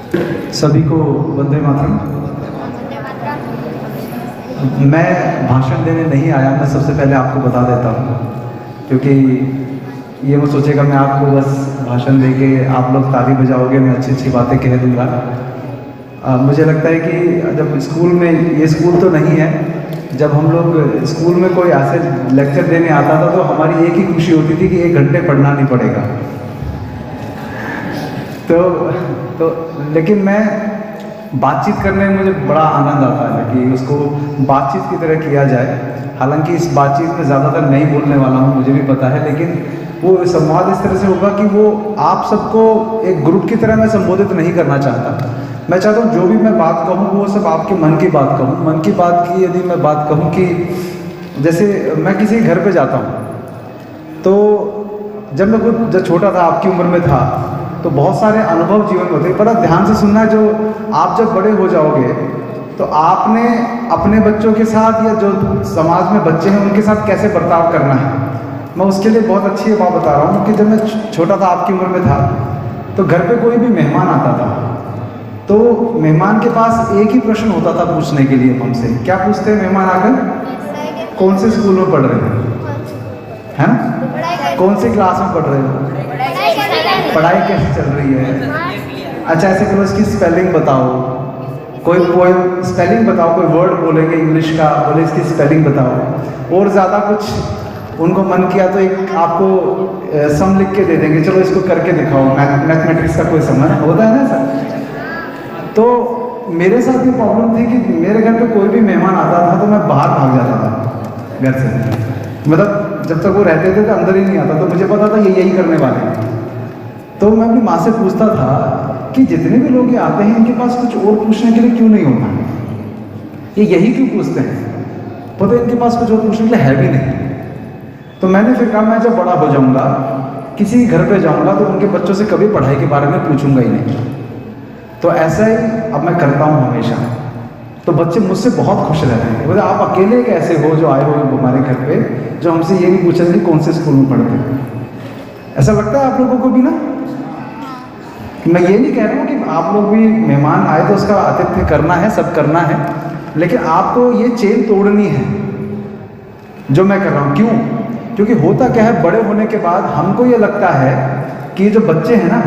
सभी को वंदे मातरम। मैं भाषण देने नहीं आया, मैं सबसे पहले आपको बता देता हूँ, क्योंकि ये मत सोचेगा मैं आपको बस भाषण दे के आप लोग ताली बजाओगे, मैं अच्छी अच्छी बातें कह दूँगा। मुझे लगता है कि जब स्कूल में, ये स्कूल तो नहीं है, जब हम लोग स्कूल में कोई ऐसे लेक्चर देने आता था तो हमारी एक ही खुशी होती थी कि 1 घंटे पढ़ना नहीं पड़ेगा। तो लेकिन मैं बातचीत करने में मुझे बड़ा आनंद आता है कि उसको बातचीत की तरह किया जाए। हालांकि इस बातचीत में ज़्यादातर नहीं बोलने वाला हूँ, मुझे भी पता है, लेकिन वो संवाद इस तरह से होगा कि वो आप सबको एक ग्रुप की तरह मैं संबोधित नहीं करना चाहता। मैं चाहता हूँ जो भी मैं बात कहूँ वो सब आपके मन की बात कहूँ। मन की बात की यदि मैं बात कहूँ कि जैसे मैं किसी घर पे जाता हूँ तो जब मैं खुद जब छोटा था, आपकी उम्र में था, तो बहुत सारे अनुभव जीवन में होते हैं। बड़ा ध्यान से सुनना, जो आप जब बड़े हो जाओगे तो आपने अपने बच्चों के साथ या जो समाज में बच्चे हैं उनके साथ कैसे बर्ताव करना है। मैं उसके लिए बहुत अच्छी बात बता रहा हूँ कि जब मैं छोटा था, आपकी उम्र में था, तो घर पे कोई भी मेहमान आता था तो मेहमान के पास एक ही प्रश्न होता था पूछने के लिए हमसे। क्या पूछते हैं मेहमान आकर? कौन से स्कूल में पढ़ रहे हो, है ना? कौन सी क्लास में पढ़ रहे हो? पढ़ाई कैसे चल रही है? अच्छा, ऐसे करो, इसकी स्पेलिंग बताओ, कोई स्पेलिंग बताओ, कोई वर्ड बोलेंगे इंग्लिश का, बोले इसकी स्पेलिंग बताओ। और ज़्यादा कुछ उनको मन किया तो एक आपको सम लिख के दे देंगे, चलो इसको करके दिखाओ, मैथमेटिक्स का कोई समझ होता है ना सर। तो मेरे साथ ये प्रॉब्लम थी कि मेरे घर पे कोई भी मेहमान आता था तो मैं बाहर भाग जाता था घर से। मतलब जब तक वो रहते थे तो अंदर ही नहीं आता, तो मुझे पता था ये यही करने वाले हैं। तो मैं अपनी माँ से पूछता था कि जितने भी लोग ये आते हैं इनके पास कुछ और पूछने के लिए क्यों नहीं होता, ये यही क्यों पूछते हैं, पता है इनके पास कुछ और पूछने के लिए है भी नहीं। तो मैंने फिर कहा मैं जब बड़ा हो जाऊंगा, किसी घर पे जाऊंगा तो उनके बच्चों से कभी पढ़ाई के बारे में पूछूंगा ही नहीं। तो ऐसा ही अब मैं करता हूँ हमेशा। तो बच्चे मुझसे बहुत खुश रहते हैं, बोले आप अकेले कैसे हो जो आए हो हमारे घर पे, जो हमसे ये नहीं पूछा कि कौन से स्कूल में पढ़ते हैं। ऐसा लगता है आप लोगों को भी ना? मैं ये नहीं कह रहा हूँ कि आप लोग भी मेहमान आए तो उसका आतिथ्य करना है, सब करना है, लेकिन आपको ये चेन तोड़नी है जो मैं कर रहा हूँ। क्यों? क्योंकि होता क्या है, बड़े होने के बाद हमको ये लगता है कि ये जो बच्चे हैं ना,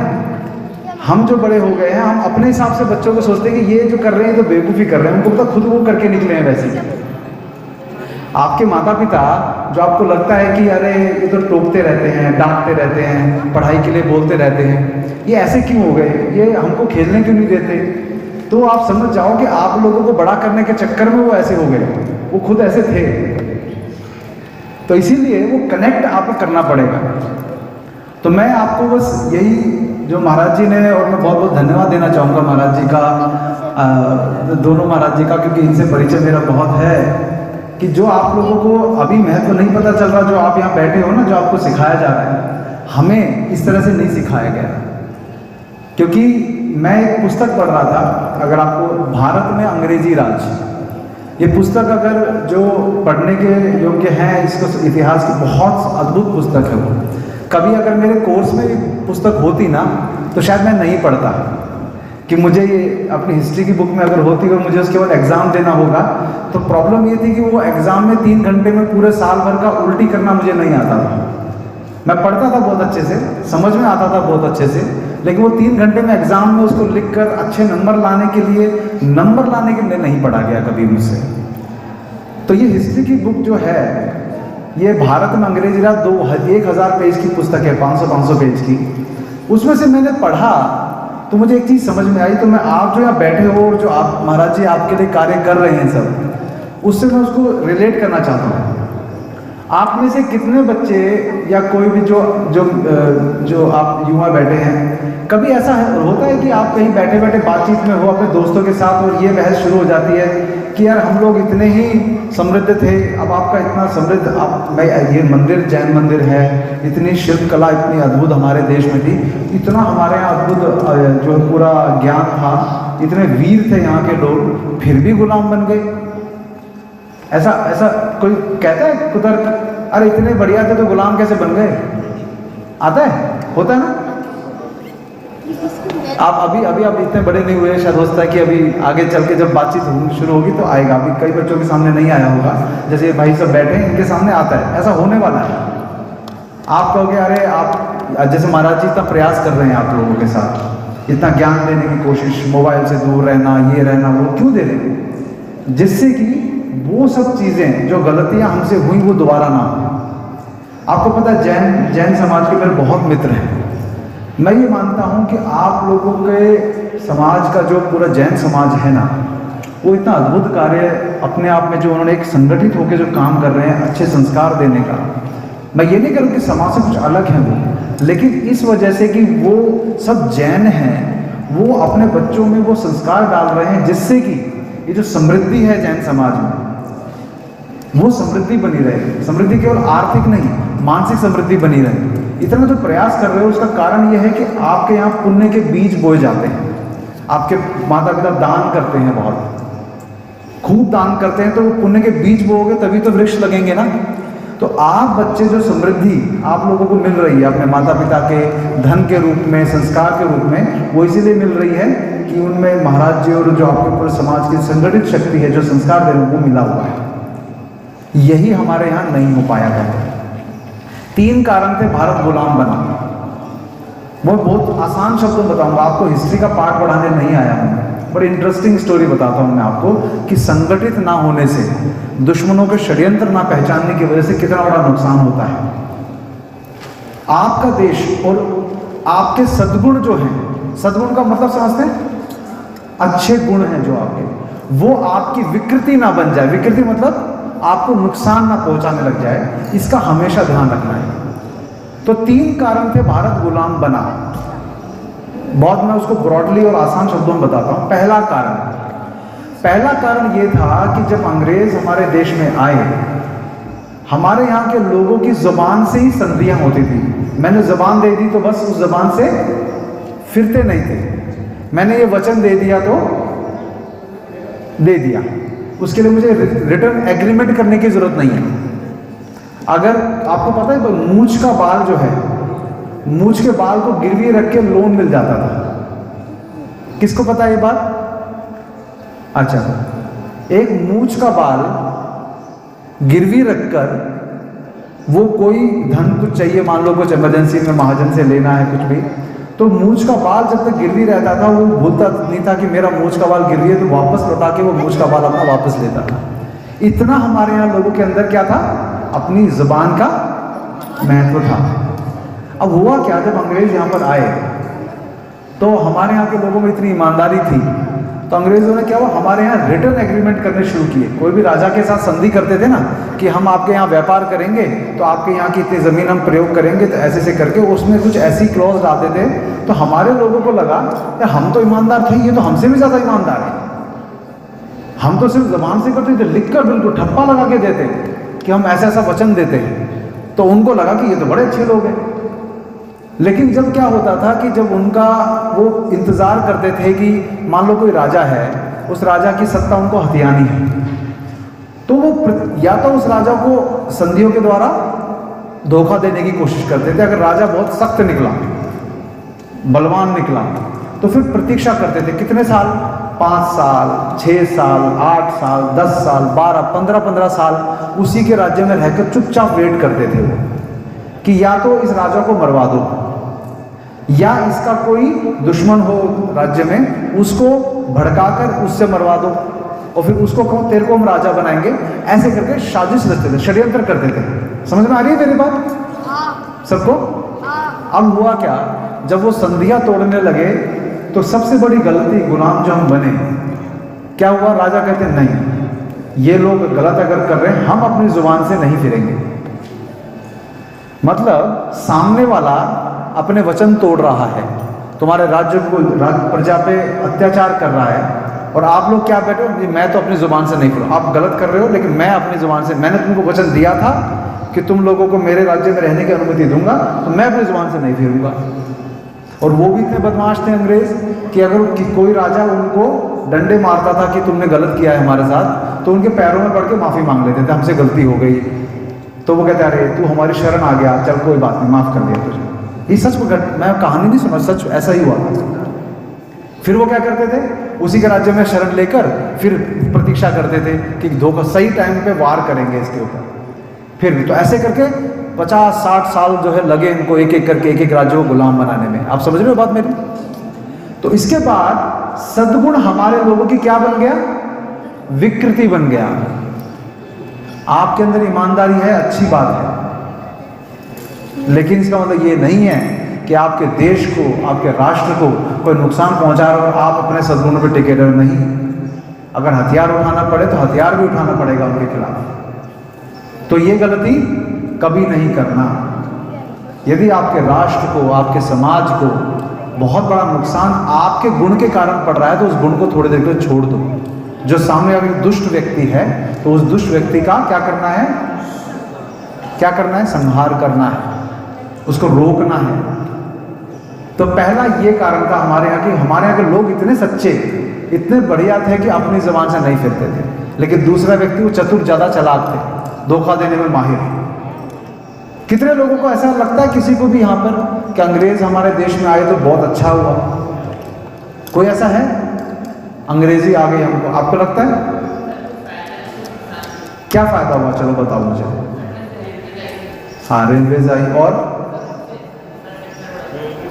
हम जो बड़े हो गए हैं, हम अपने हिसाब से बच्चों को सोचते हैं कि ये जो कर रहे हैं तो बेवकूफ़ी कर रहे हैं, उनको तो खुद वो करके निकले हैं। वैसे आपके माता पिता जो आपको लगता है कि अरे ये तो टोकते रहते हैं, डांटते रहते हैं, पढ़ाई के लिए बोलते रहते हैं, ये ऐसे क्यों हो गए, ये हमको खेलने क्यों नहीं देते, तो आप समझ जाओ कि आप लोगों को बड़ा करने के चक्कर में वो ऐसे हो गए, वो खुद ऐसे थे। तो इसीलिए वो कनेक्ट आपको करना पड़ेगा। तो मैं आपको बस यही, जो महाराज जी ने, और मैं बहुत बहुत धन्यवाद देना चाहूँगा महाराज जी का, दोनों महाराज जी का, क्योंकि इनसे परिचय मेरा बहुत है, कि जो आप लोगों को अभी महत्व नहीं पता चल रहा, जो आप यहाँ बैठे हो ना, जो आपको सिखाया जा रहा है, हमें इस तरह से नहीं सिखाया गया। क्योंकि मैं एक पुस्तक पढ़ रहा था, अगर आपको, भारत में अंग्रेजी राज, ये पुस्तक अगर जो पढ़ने के योग्य है, इसको इतिहास की बहुत अद्भुत पुस्तक है वो। कभी अगर मेरे कोर्स में पुस्तक होती ना तो शायद मैं नहीं पढ़ता, कि मुझे ये अपनी हिस्ट्री की बुक में अगर होती और मुझे उसके बाद एग्ज़ाम देना होगा, तो प्रॉब्लम ये थी कि वो एग्ज़ाम में 3 घंटे में पूरे साल भर का उल्टी करना मुझे नहीं आता था। मैं पढ़ता था बहुत अच्छे से, समझ में आता था बहुत अच्छे से, लेकिन वो 3 घंटे में एग्ज़ाम में उसको लिख कर अच्छे नंबर लाने के लिए नहीं पढ़ा गया कभी मुझसे। तो ये हिस्ट्री की बुक जो है, ये भारत में अंग्रेजी राज 1000 पेज की पुस्तक है, 500 पेज की। उसमें से मैंने पढ़ा तो मुझे एक चीज़ समझ में आई। तो मैं, आप जो यहाँ बैठे हो, जो आप महाराज जी आपके लिए कार्य कर रहे हैं सब, उससे मैं उसको रिलेट करना चाहता हूँ। आप में से कितने बच्चे या कोई भी जो आप युवा बैठे हैं, कभी ऐसा होता है कि आप कहीं बैठे बैठे बातचीत में हो अपने दोस्तों के साथ और ये बहस शुरू हो जाती है कि यार हम लोग इतने ही समृद्ध थे, अब आपका इतना समृद्ध, ये मंदिर जैन मंदिर है, इतनी शिल्प कला इतनी अद्भुत हमारे देश में थी, इतना हमारे यहाँ अद्भुत जो पूरा ज्ञान था, इतने वीर थे यहाँ के लोग, फिर भी गुलाम बन गए। ऐसा कोई कहता है कुतर्क, अरे इतने बढ़िया थे तो गुलाम कैसे बन गए? आता है, होता है ना? आप अभी अभी आप इतने बड़े नहीं हुए, शायद हो सकता है कि अभी आगे चल के जब बातचीत शुरू होगी तो आएगा। अभी कई बच्चों के सामने नहीं आया होगा, जैसे ये भाई सब बैठे हैं इनके सामने आता है, ऐसा होने वाला है। आप कहोगे अरे आप जैसे महाराज जी इतना प्रयास कर रहे हैं आप लोगों के साथ, इतना ज्ञान देने की कोशिश, मोबाइल से दूर रहना, ये रहना, वो क्यों दे रहे हैं? जिससे कि वो सब चीज़ें जो गलतियां हमसे हुई वो दोबारा ना हो। आपको पता है जैन समाज के मेरे बहुत मित्र हैं। मैं ये मानता हूँ कि आप लोगों के समाज का जो पूरा जैन समाज है ना, वो इतना अद्भुत कार्य अपने आप में जो उन्होंने एक संगठित होकर जो काम कर रहे हैं अच्छे संस्कार देने का, मैं ये नहीं करूँ कि समाज से कुछ अलग है वो, लेकिन इस वजह से कि वो सब जैन हैं, वो अपने बच्चों में वो संस्कार डाल रहे हैं जिससे कि ये जो समृद्धि है जैन समाज में वो समृद्धि बनी रहे। समृद्धि केवल आर्थिक नहीं, मानसिक समृद्धि बनी रहे। इतना जो प्रयास कर रहे हो उसका कारण यह है कि आपके यहाँ पुण्य के बीज बोए जाते हैं। आपके माता पिता दान करते हैं, बहुत खूब दान करते हैं, तो वो पुण्य के बीज बोओगे तभी तो वृक्ष लगेंगे ना। तो आप बच्चे जो समृद्धि आप लोगों को मिल रही है अपने माता पिता के धन के रूप में, संस्कार के रूप में, वो इसीलिए मिल रही है कि उनमें महाराज जी और जो आपके पूरे समाज की संगठित शक्ति है जो संस्कार देने को मिला हुआ है। यही हमारे यहाँ नहीं हो पाया करता। 3 कारण थे भारत गुलाम बना। वो बहुत आसान शब्दों में बताऊंगा आपको, हिस्ट्री का पाठ पढ़ाने नहीं आया हूँ, बड़ी इंटरेस्टिंग स्टोरी बताता हूँ मैं आपको कि संगठित ना होने से, दुश्मनों के षड्यंत्र ना पहचानने की वजह से कितना बड़ा नुकसान होता है। आपका देश और आपके सद्गुण जो हैं, सद्गुण का मतलब समझते हैं, अच्छे गुण हैं जो आपके, वो आपकी विकृति ना बन जाए। विकृति मतलब आपको नुकसान ना पहुंचाने लग जाए, इसका हमेशा ध्यान रखना है। तो 3 कारण थे भारत गुलाम बना। बहुत मैं उसको ब्रॉडली और आसान शब्दों में बताता हूं। पहला कारण ये था कि जब अंग्रेज हमारे देश में आए, हमारे यहाँ के लोगों की जुबान से ही संधियां होती थी। मैंने जुबान दे दी तो बस उस जुबान से फिरते नहीं थे। मैंने ये वचन दे दिया तो दे दिया, उसके लिए मुझे रिटर्न एग्रीमेंट करने की जरूरत नहीं है। अगर आपको पता है मूंछ का बाल जो है, मूंछ के बाल को गिरवी रख के लोन मिल जाता था। किसको पता है ये बात? अच्छा, एक मूंछ का बाल गिरवी रखकर वो कोई धन कुछ चाहिए, मान लो कुछ इमरजेंसी में महाजन से लेना है कुछ भी, तो मूंछ का बाल जब तक गिरवी रहता था वो भूलता नहीं था कि मेरा मूंछ का बाल गिरवी है, तो वापस लौटा के वो मूंछ का बाल अपना वापस लेता था। इतना हमारे यहाँ लोगों के अंदर क्या था, अपनी जुबान का महत्व था। अब हुआ क्या, जब अंग्रेज यहाँ पर आए तो हमारे यहाँ के लोगों में इतनी ईमानदारी थी, तो अंग्रेजों ने क्या हुआ, हमारे यहाँ रिटर्न एग्रीमेंट करने शुरू किए। कोई भी राजा के साथ संधि करते थे ना कि हम आपके यहाँ व्यापार करेंगे तो आपके यहाँ की इतनी ज़मीन हम प्रयोग करेंगे, तो ऐसे ऐसे करके उसमें कुछ ऐसी क्लॉज डालते थे। तो हमारे लोगों को लगा कि हम तो ईमानदार थे, ये तो हमसे भी ज़्यादा ईमानदार है। हम तो सिर्फ ज़बान से करते थे, लिख कर बिल्कुल ठप्पा लगा के देते कि हम ऐसा ऐसा वचन देते हैं। तो उनको लगा कि ये तो बड़े अच्छे लोग हैं। लेकिन जब क्या होता था कि जब उनका वो इंतज़ार करते थे कि मान लो कोई राजा है, उस राजा की सत्ता उनको हथियानी है, तो वो या तो उस राजा को संधियों के द्वारा धोखा देने की कोशिश करते थे। अगर राजा बहुत सख्त निकला, बलवान निकला, तो फिर प्रतीक्षा करते थे कितने साल, 5 साल, 6 साल, 8 साल, 10 साल, 12, 15 साल उसी के राज्य में रहकर चुपचाप वेट करते थे वो कि या तो इस राजा को मरवा दो, या इसका कोई दुश्मन हो राज्य में उसको भड़काकर उससे मरवा दो, और फिर उसको कहो तेरे को हम राजा बनाएंगे। ऐसे करके साजिश रचते थे, षड्यंत्र करते थे। समझ में आ रही है मेरी बात सबको? अब हुआ क्या, जब वो संधियां तोड़ने लगे तो सबसे बड़ी गलती, गुलाम जो हम बने, क्या हुआ, राजा कहते नहीं, ये लोग गलत अगर कर रहे हैं, हम अपनी जुबान से नहीं फिरेंगे। मतलब सामने वाला अपने वचन तोड़ रहा है, तुम्हारे राज्य को, प्रजा पे अत्याचार कर रहा है, और आप लोग क्या बैठे हो, मैं तो अपनी जुबान से नहीं फिरूँ। आप गलत कर रहे हो, लेकिन मैं अपनी जुबान से, मैंने तुमको वचन दिया था कि तुम लोगों को मेरे राज्य में रहने की अनुमति दूंगा, तो मैं अपनी जुबान से नहीं फिरूंगा। और वो भी इतने बदमाश थे अंग्रेज कि अगर कोई राजा उनको डंडे मारता था कि तुमने गलत किया है हमारे साथ, तो उनके पैरों में पड़ के माफ़ी मांग लेते थे, हमसे गलती हो गई। तो वो कहते अरे तू हमारी शरण आ गया, चल कोई बात नहीं, माफ़ कर दिया तुझे। ये सच, मैं कहानी नहीं सुना, सच ऐसा ही हुआ था। फिर वो क्या करते थे, उसी के राज्य में शरण लेकर फिर प्रतीक्षा करते थे कि धोखा सही टाइम पे वार करेंगे इसके ऊपर। फिर तो ऐसे करके 50-60 साल जो है लगे इनको एक एक करके एक एक राज्य को गुलाम बनाने में। आप समझ रहे हो बात मेरी? तो इसके बाद सद्गुण हमारे लोगों की क्या बन गया, विकृति बन गया। आपके अंदर ईमानदारी है, अच्छी बात है, लेकिन इसका मतलब ये नहीं है कि आपके देश को, आपके राष्ट्र को कोई नुकसान पहुंचा रहा और आप अपने सद्गुणों पर टिके रहे। नहीं, अगर हथियार उठाना पड़े तो हथियार भी उठाना पड़ेगा उनके खिलाफ। तो ये गलती कभी नहीं करना। यदि आपके राष्ट्र को, आपके समाज को बहुत बड़ा नुकसान आपके गुण के कारण पड़ रहा है तो उस गुण को थोड़ी देर के लिए छोड़ दो। जो सामने अगर दुष्ट व्यक्ति है तो उस दुष्ट व्यक्ति का क्या करना है, क्या करना है, संहार करना है, उसको रोकना है। तो पहला ये कारण था हमारे यहाँ के लोग इतने सच्चे, इतने बढ़िया थे कि अपनी जबान से नहीं फिरते थे। लेकिन दूसरा व्यक्ति वो चतुर, ज्यादा चालाक थे, धोखा देने में माहिर। कितने लोगों को ऐसा लगता है किसी को भी यहाँ पर कि अंग्रेज हमारे देश में आए तो बहुत अच्छा हुआ? कोई ऐसा है? अंग्रेजी आ गई हमको, आपको लगता है क्या फायदा हुआ? चलो बताओ मुझे। हाँ, रेलवेज आई और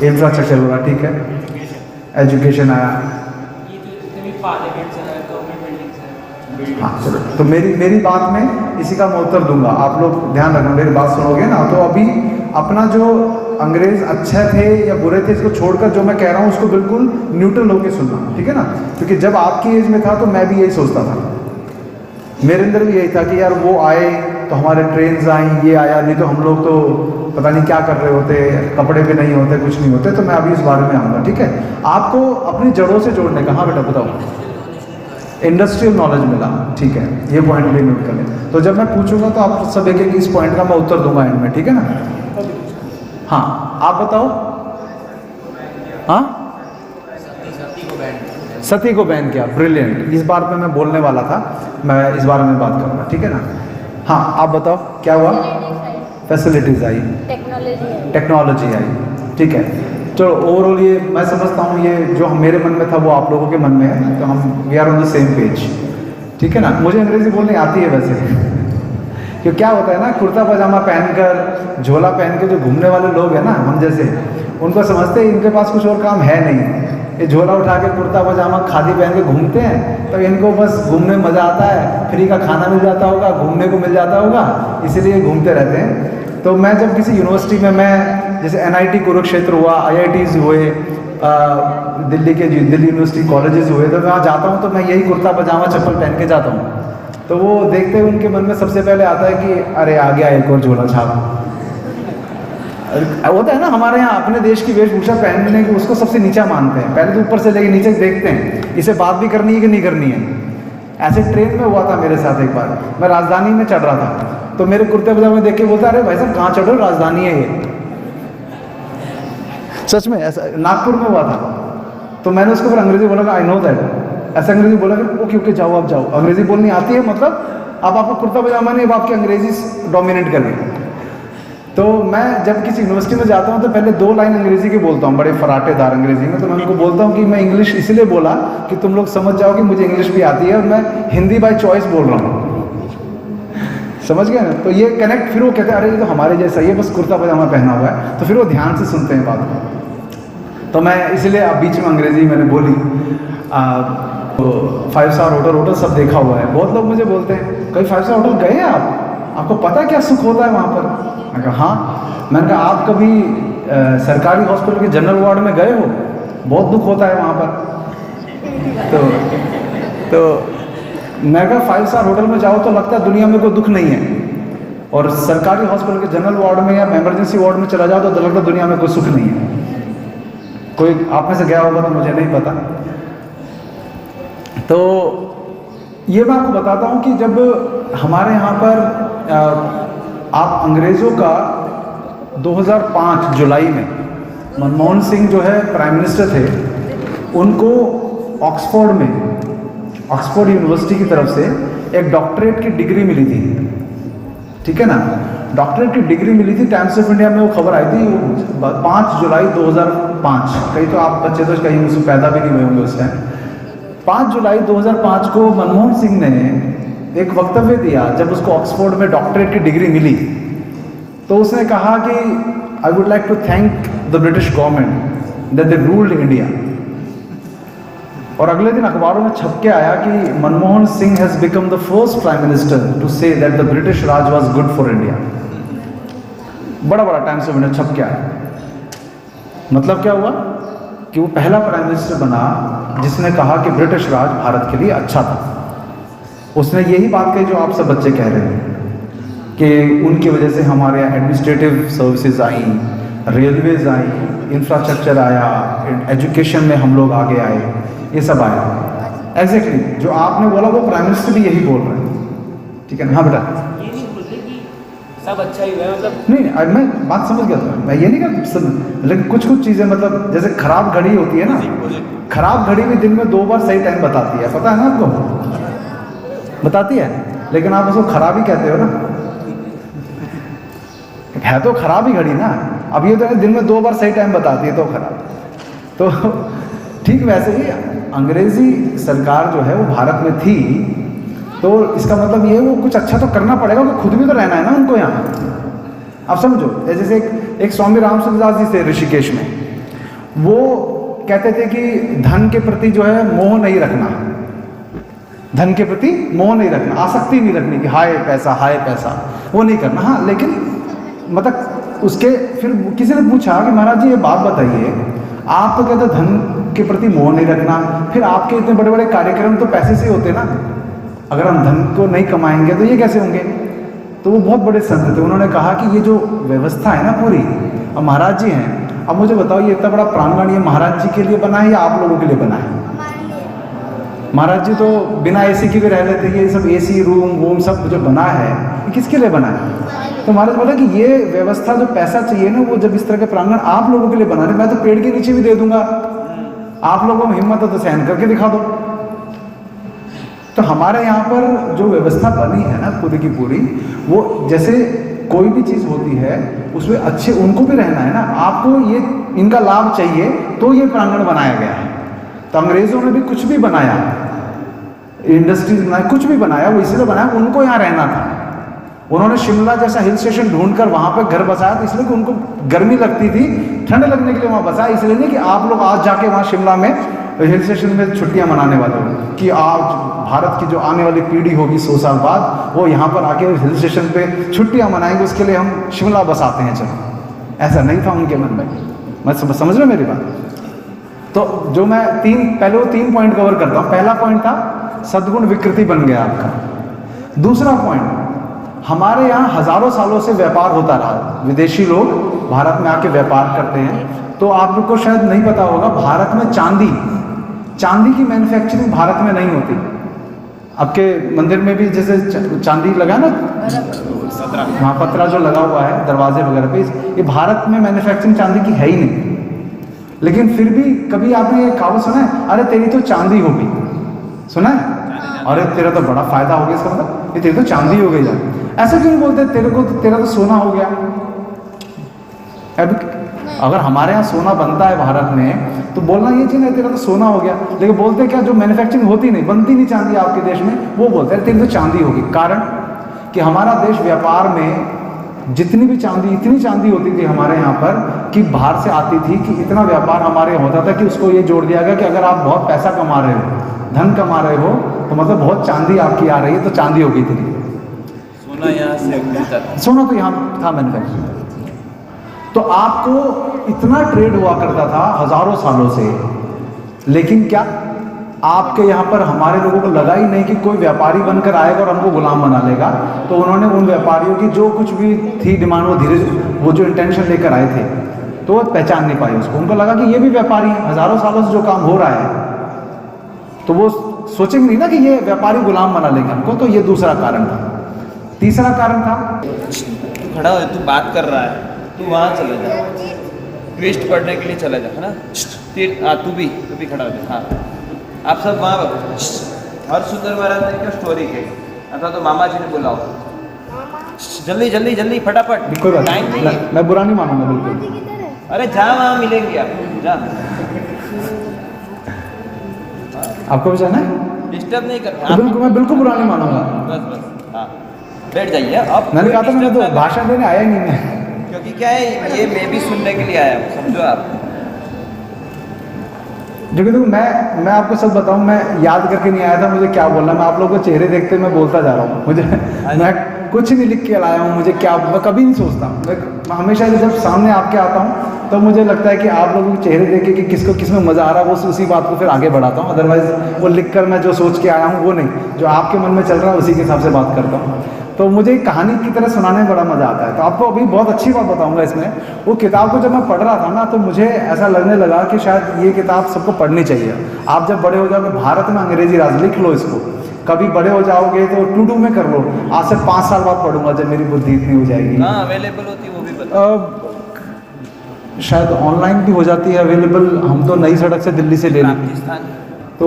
इंफ्रास्ट्रक्चर हुआ, ठीक है, एजुकेशन आया। हाँ चलो, तो मेरी बात में इसी का मैं उत्तर दूंगा। आप लोग ध्यान रखना, मेरी बात सुनोगे ना। तो अभी अपना जो अंग्रेज अच्छे थे या बुरे थे इसको छोड़कर जो मैं कह रहा हूँ उसको बिल्कुल न्यूट्रल होकर सुनना, ठीक है ना? क्योंकि जब आपकी एज में था तो मैं भी यही सोचता था, मेरे अंदर भी यही था कि यार वो आए तो हमारे ट्रेन्स आई, ये आया, नहीं तो हम लोग तो पता नहीं क्या कर रहे होते, कपड़े भी नहीं होते, कुछ नहीं होते। तो मैं अभी इस बारे में आऊँगा, ठीक है? आपको अपनी जड़ों से जोड़ने का। हाँ बेटा बताओ। इंडस्ट्रियल नॉलेज मिला, ठीक है, ये पॉइंट भी नोट कर लें। तो जब मैं पूछूंगा तो आप सब एक एक इस पॉइंट का मैं उत्तर दूंगा एंड में, ठीक है ना? हाँ आप बताओ। हाँ, सती को बैन किया, ब्रिलियंट। इस बार पे मैं बोलने वाला था, मैं इस बारे में बात करूँगा, ठीक है ना? हाँ आप बताओ क्या हुआ? फैसिलिटीज आई, टेक्नोलॉजी आई, ठीक है। चलो ओवरऑल ये मैं समझता हूँ ये जो मेरे मन में था वो आप लोगों के मन में है, तो हम we are on the same page, ठीक है ना? मुझे अंग्रेजी बोलनी आती है वैसे क्यों क्या होता है ना, कुर्ता पजामा पहनकर, झोला पहन के जो घूमने वाले लोग हैं ना हम जैसे, उनको समझते हैं इनके पास कुछ और काम है नहीं, ये झोला उठा के कुर्ता पजामा खादी पहन के घूमते हैं, तो इनको बस घूमने में मज़ा आता है, फ्री का खाना मिल जाता होगा, घूमने को मिल जाता होगा, इसीलिए घूमते रहते हैं। तो मैं जब किसी यूनिवर्सिटी में, मैं जैसे NIT कुरुक्षेत्र हुआ, IITs हुए, दिल्ली यूनिवर्सिटी कॉलेजेस हुए, तो मैं वहाँ जाता हूँ तो मैं यही कुर्ता पजामा चप्पल पहन के जाता हूँ। तो वो देखते हुए उनके मन में सबसे पहले आता है कि अरे आ गया एक और झोला छाप। होता है ना हमारे यहाँ अपने देश की वेशभूषा पहनने की उसको सबसे नीचा मानते हैं, पहले तो ऊपर से लेके नीचे देखते हैं इसे बात भी करनी है कि नहीं करनी है। ऐसे ट्रेन में हुआ था मेरे साथ एक बार, मैं राजधानी में चढ़ रहा था, तो मेरे कुर्ते पजामे देख के बोलता अरे भाई साहब कहाँ चढ़ रहे हो, राजधानी है ये। सच में ऐसा नागपुर में हुआ था। तो मैंने उसको फिर अंग्रेजी बोला, आई नो दैट, ऐसा अंग्रेजी बोला कि ओके ओके जाओ आप जाओ, अंग्रेजी बोलनी आती है, मतलब अब आपको कुर्ता पजामा नहीं, अब आपकी अंग्रेजी डोमिनेट कर गई। तो मैं जब किसी यूनिवर्सिटी में जाता हूँ तो पहले 2 लाइन अंग्रेजी की बोलता हूँ, बड़े फराटेदार अंग्रेजी में। तो मैं उनको बोलता हूँ कि मैं इंग्लिश इसलिए बोला कि तुम लोग समझ जाओ कि मुझे इंग्लिश भी आती है और मैं हिंदी बाय चॉइस बोल रहा हूँ, समझ गए ना? तो ये कनेक्ट, फिर वो कहते हैं अरे ये तो हमारे जैसा ही है, बस कुर्ता पजामा पहना हुआ है, तो फिर वो ध्यान से सुनते हैं बात को। तो मैं इसलिए अब बीच में अंग्रेजी मैंने बोली। तो 5 स्टार होटल सब देखा हुआ है, बहुत लोग मुझे बोलते हैं कहीं 5 स्टार होटल गए हैं आप, आपको पता है क्या सुख होता है वहाँ पर? मैं कहा हाँ। मैंने कहा आप कभी सरकारी हॉस्पिटल के जनरल वार्ड में गए हो? बहुत दुख होता है वहाँ पर। तो मैं कहा 5 स्टार होटल में जाओ तो लगता है दुनिया में कोई दुख नहीं है, और सरकारी हॉस्पिटल के जनरल वार्ड में या इमरजेंसी वार्ड में चला जाओ तो लगता है दुनिया में कोई सुख नहीं है। कोई आप में से गया होगा तो मुझे नहीं पता। तो ये मैं आपको बताता हूँ कि जब हमारे यहाँ पर आप अंग्रेज़ों का 2005 जुलाई में मनमोहन सिंह जो है प्राइम मिनिस्टर थे, उनको ऑक्सफोर्ड यूनिवर्सिटी की तरफ से एक डॉक्टरेट की डिग्री मिली थी, ठीक है ना? डॉक्टरेट की डिग्री मिली थी। टाइम्स ऑफ इंडिया में वो खबर आई थी 5 जुलाई 2005। कहीं तो आप बच्चे तो कहीं उसमें पैदा भी नहीं हुए होंगे उस टाइम। 5 जुलाई 2005 को मनमोहन सिंह ने एक वक्तव्य दिया जब उसको ऑक्सफोर्ड में डॉक्टरेट की डिग्री मिली। तो उसने कहा कि I would like to thank the British government that they ruled India. और अगले दिन अखबारों में छप के आया कि Manmohan Singh has become the first prime minister to say that the British raj was good for India. बड़ा बड़ा टाइम्स ऑफ इंडिया छप के आया। मतलब क्या हुआ कि वो पहला प्राइम मिनिस्टर बना जिसने कहा कि ब्रिटिश राज भारत के लिए अच्छा था। उसने यही बात कही जो आप सब बच्चे कह रहे हैं कि उनकी वजह से हमारे यहाँ administrative services I, railways I, infrastructure आया, एजुकेशन में हम लोग आगे आए, ये सब आया। एग्जैक्टली जो आपने बोला वो प्राइम मिनिस्टर भी यही बोल रहे हैं। ठीक है ना? हाँ बेटा, ये नहीं बोलते कि सब अच्छा ही हुआ है, मतलब नहीं मैं बात समझ गया था। मैं ये नहीं कर, लेकिन कुछ कुछ चीज़ें मतलब जैसे खराब घड़ी होती है ना, खराब घड़ी भी दिन में 2 बार सही टाइम बताती है, पता है ना आपको? बताती है, लेकिन आप उसको खराब ही कहते हो ना। है तो खराब ही घड़ी ना। अब ये तो है दिन में 2 बार सही टाइम बताती है तो खराब। तो ठीक वैसे ही अंग्रेजी सरकार जो है वो भारत में थी, तो इसका मतलब ये वो कुछ अच्छा तो करना पड़ेगा, वो खुद भी तो रहना है ना उनको यहाँ। आप समझो, जैसे एक स्वामी रामचंद्र दास जी थे ऋषिकेश में, वो कहते थे कि धन के प्रति जो है मोह नहीं रखना, धन के प्रति मोह नहीं रखना, आसक्ति नहीं रखनी कि हाय पैसा वो नहीं करना। हाँ, लेकिन मतलब उसके फिर किसी ने पूछा कि महाराज जी ये बात बताइए, आप तो कहते धन के प्रति मोह नहीं रखना, फिर आपके इतने बड़े बड़े कार्यक्रम तो पैसे से होते ना, अगर हम धन को नहीं कमाएंगे तो ये कैसे होंगे? तो वो बहुत बड़े संत थे, उन्होंने कहा कि ये जो व्यवस्था है ना पूरी, अब महाराज जी हैं, अब मुझे बताओ ये इतना बड़ा प्रांगण ये महाराज जी के लिए बना है या आप लोगों के लिए बना है? महाराज जी तो बिना एसी के भी रह लेते, ये सब एसी रूम वूम सब जो बना है ये किसके लिए बना है? तो महाराज बोला कि ये व्यवस्था जो पैसा चाहिए ना, वो जब इस तरह के प्रांगण आप लोगों के लिए बना रहे, मैं तो पेड़ के नीचे भी दे दूंगा, आप लोगों में हिम्मत है तो सहन करके दिखा दो। तो हमारे यहाँ पर जो व्यवस्था बनी है ना पूरी की पूरी, वो जैसे कोई भी चीज़ होती है उसमें अच्छे उनको भी रहना है ना, आपको ये इनका लाभ चाहिए तो ये प्रांगण बनाया गया है। तो अंग्रेजों ने भी कुछ भी बनाया, इंडस्ट्रीज बनाया, कुछ भी बनाया, वो इसलिए बनाया उनको यहाँ रहना था। उन्होंने शिमला जैसा हिल स्टेशन ढूंढकर वहाँ पे घर बसाया, तो इसलिए कि उनको गर्मी लगती थी, ठंड लगने के लिए वहाँ बसाया, इसलिए नहीं कि आप लोग आज जाके वहाँ शिमला में हिल स्टेशन में छुट्टियाँ मनाने वाले हो कि आज भारत की जो आने वाली पीढ़ी होगी 100 साल बाद वो यहाँ पर आके हिल स्टेशन पे छुट्टियाँ मनाएंगे, उसके लिए हम शिमला बसाते हैं। चलो, ऐसा नहीं था उनके मन में। मैं समझ रहे मेरी बात? तो जो मैं पहले वो 3 पॉइंट कवर करता हूँ। पहला पॉइंट था सद्गुण विकृति बन गया आपका। दूसरा पॉइंट, हमारे यहाँ हजारों सालों से व्यापार होता रहा, विदेशी लोग भारत में आके व्यापार करते हैं। तो आपको शायद नहीं पता होगा, भारत में चांदी की मैन्युफैक्चरिंग भारत में नहीं होती। आपके मंदिर में भी जैसे चांदी लगा ना, वहाँ पतरा जो लगा हुआ है दरवाजे वगैरह पे, ये भारत में मैन्युफैक्चरिंग चांदी की है ही नहीं। लेकिन फिर भी कभी आपने ये कहावत सुना है, अरे तेरी तो चांदी होगी? सुना है? अरे तेरा तो बड़ा फायदा हो गया, इसका मतलब ये तेरी तो चांदी हो गई जाए। ऐसा क्यों बोलते? तेरा तो सोना हो गया। अब अगर हमारे यहाँ सोना बनता है भारत में तो बोलना ये चीज़ है तेरा तो सोना हो गया, लेकिन बोलते क्या जो मैन्युफैक्चरिंग होती नहीं, बनती नहीं चांदी आपके देश में, वो बोलते हैं तेरी तो चांदी होगी। कारण कि हमारा देश व्यापार में जितनी भी चांदी, इतनी चांदी होती थी हमारे यहाँ पर कि बाहर से आती थी, कि इतना व्यापार हमारे यहाँ होता था कि उसको ये जोड़ दिया गया कि अगर आप बहुत पैसा कमा रहे हो, धन कमा रहे हो, तो मतलब बहुत चांदी आपकी आ रही है, तो चांदी हो गई थी। सोना यहाँ से मिलता था, सोना तो यहाँ था मैन्युफैक्चरिंग। तो आपको इतना ट्रेड हुआ करता था हजारों सालों से, लेकिन क्या आपके यहाँ पर हमारे लोगों को लगा ही नहीं कि कोई व्यापारी बनकर आएगा और हमको गुलाम बना लेगा। तो उन्होंने उन व्यापारियों की जो कुछ भी थी डिमांड, वो जो इंटेंशन लेकर आए थे, तो वो पहचान नहीं पाए उसको। उनको लगा कि ये भी व्यापारी है, हजारों सालों से जो काम हो रहा है, तो वो सोचेंगे नहीं ना कि ये व्यापारी गुलाम बना लेंगे हमको। तो ये दूसरा कारण था। तीसरा कारण था, तू खड़ा हो, तू बात कर रहा है, तू वहाँ चले जा, ट्विस्ट पढ़ने के लिए चला जा, है ना? तू भी खड़ा हो जा। हाँ, आप सब वहाँ हर सुंदर महाराज ने क्या स्टोरी कही, अथवा तो मामा जी ने बुलाओ, जल्दी जल्दी जल्दी फटाफट, कोई बात टाइम नहीं नहीं, है। मैं बुरा नहीं मानूंगा बिल्कुल। अरे जा, वहाँ मिलेंगे आपको, जा, आपको भी जाना है? डिस्टर्ब नहीं तो करना बिल्कुल, मैं बिल्कुल बुरा नहीं मानूंगा। बस बस, हाँ बैठ जाइए आप। मैंने कोई कहा था, मैंने disturb तो ना भाषण देने आया ही नहीं मैं। करें, क्योंकि क्या है, ये मैं भी सुनने के लिए आया हूँ, समझो आप। देखो देखो, मैं आपको सब बताऊं, मैं याद करके नहीं आया था मुझे क्या बोलना। मैं आप लोगों को चेहरे देखते मैं बोलता जा रहा हूँ। मुझे मैं कुछ नहीं लिख के लाया हूँ, मुझे क्या, मैं कभी नहीं सोचता। मैं हमेशा जब सामने आपके आता हूँ तो मुझे लगता है कि आप लोगों के चेहरे देख के कि किसको किस में मज़ा आ रहा है, वो उसी बात को फिर आगे बढ़ाता हूँ। अदरवाइज़ वो लिख कर मैं जो सोच के आया हूँ वो नहीं, जो आपके मन में चल रहा है उसी के हिसाब से बात करता हूँ। तो मुझे कहानी की तरह सुनाने में बड़ा मज़ा आता है। तो आपको अभी बहुत अच्छी बात बताऊंगा इसमें, वो किताब को जब मैं पढ़ रहा था ना तो मुझे ऐसा लगने लगा कि शायद ये किताब सबको पढ़नी चाहिए। आप जब बड़े हो जाओगे, भारत में अंग्रेजी राज, लिख लो इसको, कभी बड़े हो जाओगे तो टू डू में कर लो। आज से 5 साल बाद पढ़ूंगा जब मेरी बुद्धि इतनी हो जाएगी। कहाँ अवेलेबल होती है वो भी बता। शायद ऑनलाइन भी हो जाती है अवेलेबल। हम तो नई सड़क से दिल्ली से ले लेते हैं, पाकिस्तान, तो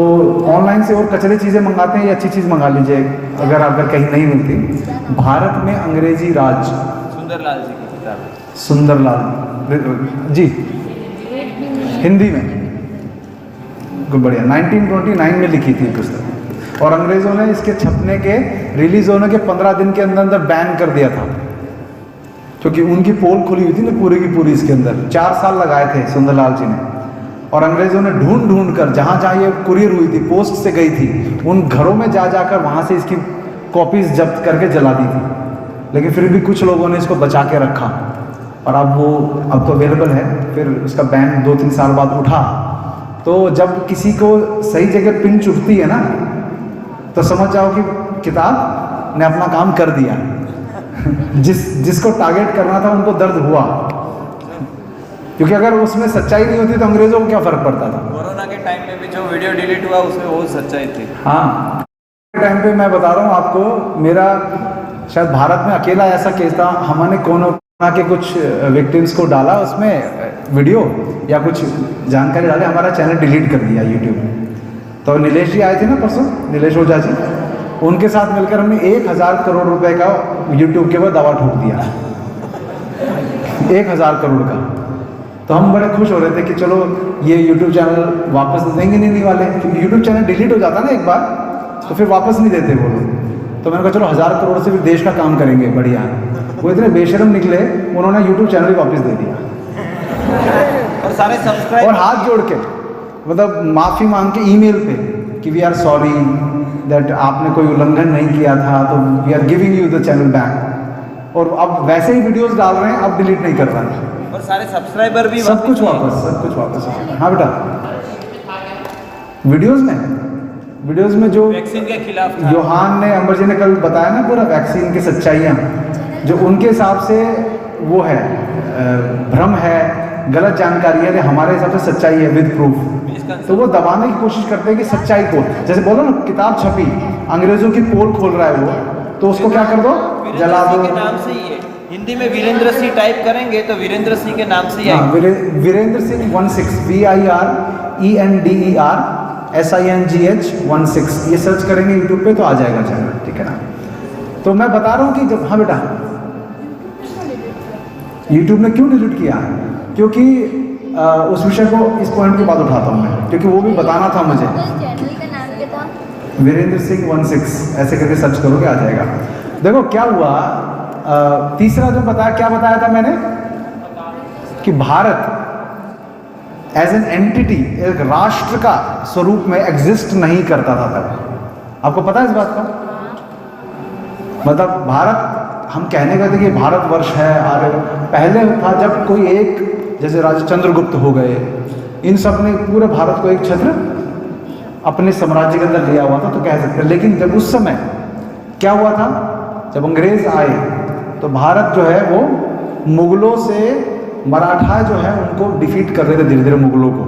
ऑनलाइन से और कचरे चीज़ें मंगाते हैं, ये अच्छी चीज़ मंगा लीजिए अगर कहीं नहीं मिलती। भारत में अंग्रेजी राज, सुंदरलाल जी की किताब है। सुंदरलाल जी, हिंदी में, खूब बढ़िया। 1929 में लिखी थी पुस्तक, और अंग्रेज़ों ने इसके छपने के, रिलीज होने के 15 दिन के अंदर अंदर बैन कर दिया था, क्योंकि उनकी पोल खुली हुई थी ना पूरी की पूरी। इसके अंदर 4 साल लगाए थे सुंदरलाल जी ने, और अंग्रेज़ों ने ढूंढ ढूंढ कर, जहाँ जहाँ ये कुरियर हुई थी, पोस्ट से गई थी, उन घरों में जा जाकर वहाँ से इसकी कॉपीज़ जब्त करके जला दी थी। लेकिन फिर भी कुछ लोगों ने इसको बचा के रखा, और अब तो अवेलेबल है। फिर उसका बैन 2-3 साल बाद उठा। तो जब किसी को सही जगह पिन चुभती है ना, तो समझ जाओ कि किताब ने अपना काम कर दिया। जिसको टारगेट करना था उनको दर्द हुआ, क्योंकि अगर उसमें सच्चाई नहीं होती तो अंग्रेज़ों को क्या फ़र्क पड़ता था। कोरोना के टाइम में भी जो वीडियो डिलीट हुआ उसमें वो सच्चाई थी। हाँ, टाइम पे मैं बता रहा हूँ आपको, मेरा शायद भारत में अकेला ऐसा केस था। हमने कोरोना के कुछ विक्टिम्स को डाला उसमें वीडियो या कुछ जानकारी डाले, हमारा चैनल डिलीट कर दिया यूट्यूब। तो नीलेश जी आए थे ना परसों, नीलेश ओझा जी, उनके साथ मिलकर हमने 1000 करोड़ रुपए का यूट्यूब के ऊपर दावा ठोक दिया। 1000 करोड़ का। तो हम बड़े खुश हो रहे थे कि चलो ये यूट्यूब चैनल वापस देंगे नहीं वाले, क्योंकि यूट्यूब चैनल डिलीट हो जाता ना एक बार तो फिर वापस नहीं देते वो लोग। तो मैंने कहा चलो 1000 करोड़ से भी देश का काम करेंगे, बढ़िया। वो इतने बेशर्म निकले, उन्होंने यूट्यूब चैनल ही वापस दे दिया, और सारे सब्सक्राइब, और हाथ जोड़ के, मतलब माफ़ी मांग के ईमेल पे कि वी आर सॉरी दैट आपने कोई उल्लंघन नहीं किया था, तो we are giving you the channel back. और अब वैसे ही वीडियोस डाल रहे हैं, अब डिलीट नहीं कर रहे हैं, और सारे सब्सक्राइबर भी सब कुछ वापस। हाँ बेटा, वीडियोस में जो वैक्सीन के खिलाफ था। योहान ने, अमर जी ने कल बताया ना पूरा वैक्सीन की सच्चाइयाँ, जो उनके हिसाब से वो है भ्रम है, गलत जानकारी है, हमारे हिसाब से सच्चाई है विद प्रूफ। तो वो दबाने की कोशिश करते हैं कि सच्चाई को, जैसे बोलो ना किताब छपी, अंग्रेजों की पोल खोल रहा है वो, तो उसको क्या कर दो, जला दो। के नाम से ही है, हिंदी में वीरेंद्र सिंह टाइप करेंगे तो वीरेंद्र सिंह के नाम से ही हाँ, आएगा। वीरेंद्र सिंह 16 VIRENDER SINGH 16, ये सर्च करेंगे यूट्यूब पे तो आ जाएगा चैनल, ठीक है ना। तो मैं बता रहा हूँ कि जब, हाँ बेटा, यूट्यूब ने क्यों डिलीट किया, क्योंकि उस विषय को इस पॉइंट के बाद उठाता हूँ मैं, क्योंकि वो भी बताना था मुझे। चैनल का नाम क्या था? वीरेंद्र सिंह 16, ऐसे करके सर्च करोगे आ जाएगा। देखो क्या हुआ, तीसरा जो बताया, क्या बताया था मैंने, कि भारत एज एन एंटिटी, एक राष्ट्र का स्वरूप में एग्जिस्ट नहीं करता था तब। आपको पता है इस बात का? मतलब भारत, हम कहने का था कि भारतवर्ष है, और पहले था जब कोई एक, जैसे राजा चंद्रगुप्त हो गए, इन सब ने पूरे भारत को एक क्षेत्र अपने साम्राज्य के अंदर लिया हुआ था, तो कह सकते हैं। लेकिन जब उस समय क्या हुआ था, जब अंग्रेज आए तो भारत जो है वो मुगलों से, मराठा जो है उनको डिफीट कर रहे थे धीरे धीरे मुगलों को,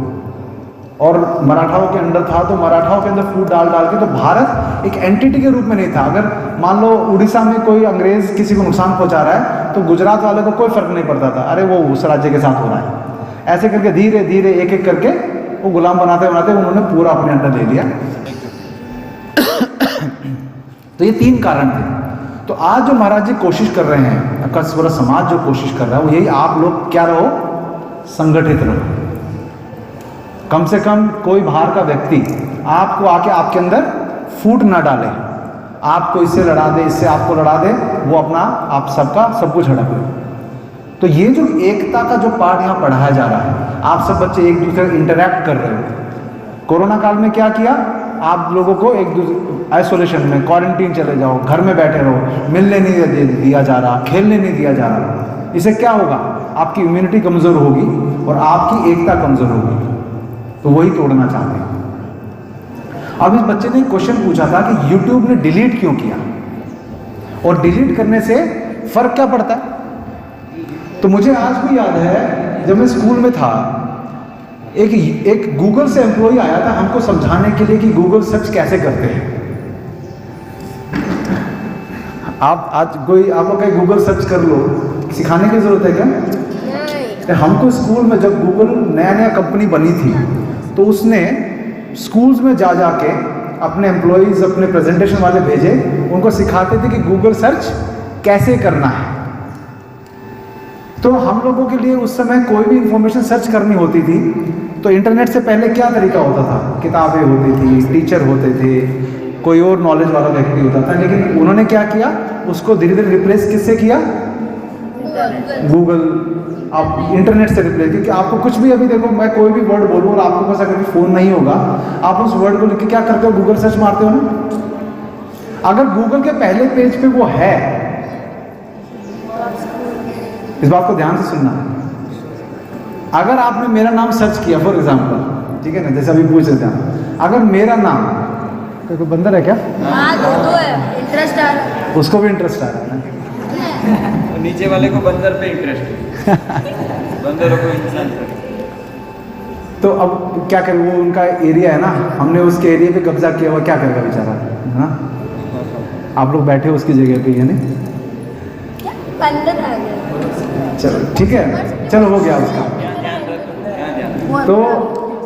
और मराठाओं के अंडर था, तो मराठाओं के अंदर फूट डाल डाल के, तो भारत एक एंटिटी के रूप में नहीं था। अगर मान लो उड़ीसा में कोई अंग्रेज किसी को नुकसान पहुंचा रहा है तो गुजरात वाले को कोई फर्क नहीं पड़ता था, अरे वो उस राज्य के साथ हो रहा है। ऐसे करके धीरे धीरे एक एक करके वो गुलाम बनाते बनाते उन्होंने पूरा अपने अंडर ले लिया। तो ये 3 कारण थे। तो आज जो महाराज जी कोशिश कर रहे हैं, आपका पूरा समाज जो कोशिश कर रहा है वो यही, आप लोग क्या रहो, संगठित रहो। कम से कम कोई बाहर का व्यक्ति आपको आके आपके अंदर फूट ना डाले, आपको इससे लड़ा दे, इससे आपको लड़ा दे, वो अपना आप सबका सब कुछ हड़प ले। तो ये जो एकता का जो पाठ यहाँ पढ़ाया जा रहा है, आप सब बच्चे एक दूसरे से इंटरैक्ट कर रहे हो। कोरोना काल में क्या किया, आप लोगों को एक दूसरे आइसोलेशन में, क्वारंटीन चले जाओ, घर में बैठे रहो, मिलने नहीं दिया जा रहा, खेलने नहीं दिया जा रहा। इससे क्या होगा, आपकी इम्यूनिटी कमज़ोर होगी और आपकी एकता कमज़ोर होगी। तो वही तोड़ना चाहते हैं। अब इस बच्चे ने क्वेश्चन पूछा था कि YouTube ने डिलीट क्यों किया और डिलीट करने से फर्क क्या पड़ता है। तो मुझे आज भी याद है, जब मैं स्कूल में था, एक गूगल से एम्प्लॉय आया था हमको समझाने के लिए कि गूगल सर्च कैसे करते हैं। आप आज कोई आपको कहीं गूगल सर्च कर लो, सिखाने की जरूरत है क्या? नहीं। हमको स्कूल में जब गूगल नया नया कंपनी बनी थी, तो उसने स्कूल्स में जा के अपने एम्प्लॉयज़, अपने प्रेजेंटेशन वाले भेजे, उनको सिखाते थे कि गूगल सर्च कैसे करना है। तो हम लोगों के लिए उस समय कोई भी इंफॉर्मेशन सर्च करनी होती थी तो इंटरनेट से पहले क्या तरीका होता था, किताबें होती थी, टीचर होते थे, कोई और नॉलेज वाला व्यक्ति होता था। लेकिन उन्होंने क्या किया, उसको धीरे धीरे रिप्लेस किससे किया, गूगल, आप इंटरनेट से रिप्लेस। क्योंकि आपको कुछ भी, अभी देखो मैं कोई भी वर्ड बोलूँ और आपके पास अगर फ़ोन नहीं होगा, आप उस वर्ड को लिख के क्या करते हो, गूगल सर्च मारते हो ना। अगर गूगल के पहले पेज पे वो है, इस बात को ध्यान से सुनना, अगर आपने मेरा नाम सर्च किया फॉर एग्जाम्पल, ठीक है ना, जैसे अभी पूछ रहे थे, अगर मेरा नाम, कोई बंदर है क्या? हाँ, दो है, इंटरेस्ट आ रहा है। उसको भी इंटरेस्ट आ रहा है। तो नीचे वाले को बंदर पे इंटरेस्ट है, बंदरों को इंसान पे। तो अब क्या करें, वो उनका एरिया है ना, हमने उसके एरिया पे कब्जा किया हुआ, क्या करेगा बेचारा, है ना। आप लोग बैठे हो उसकी जगह पे, यानी बंदर आ गया। चलो ठीक है, चलो हो गया उसका। तो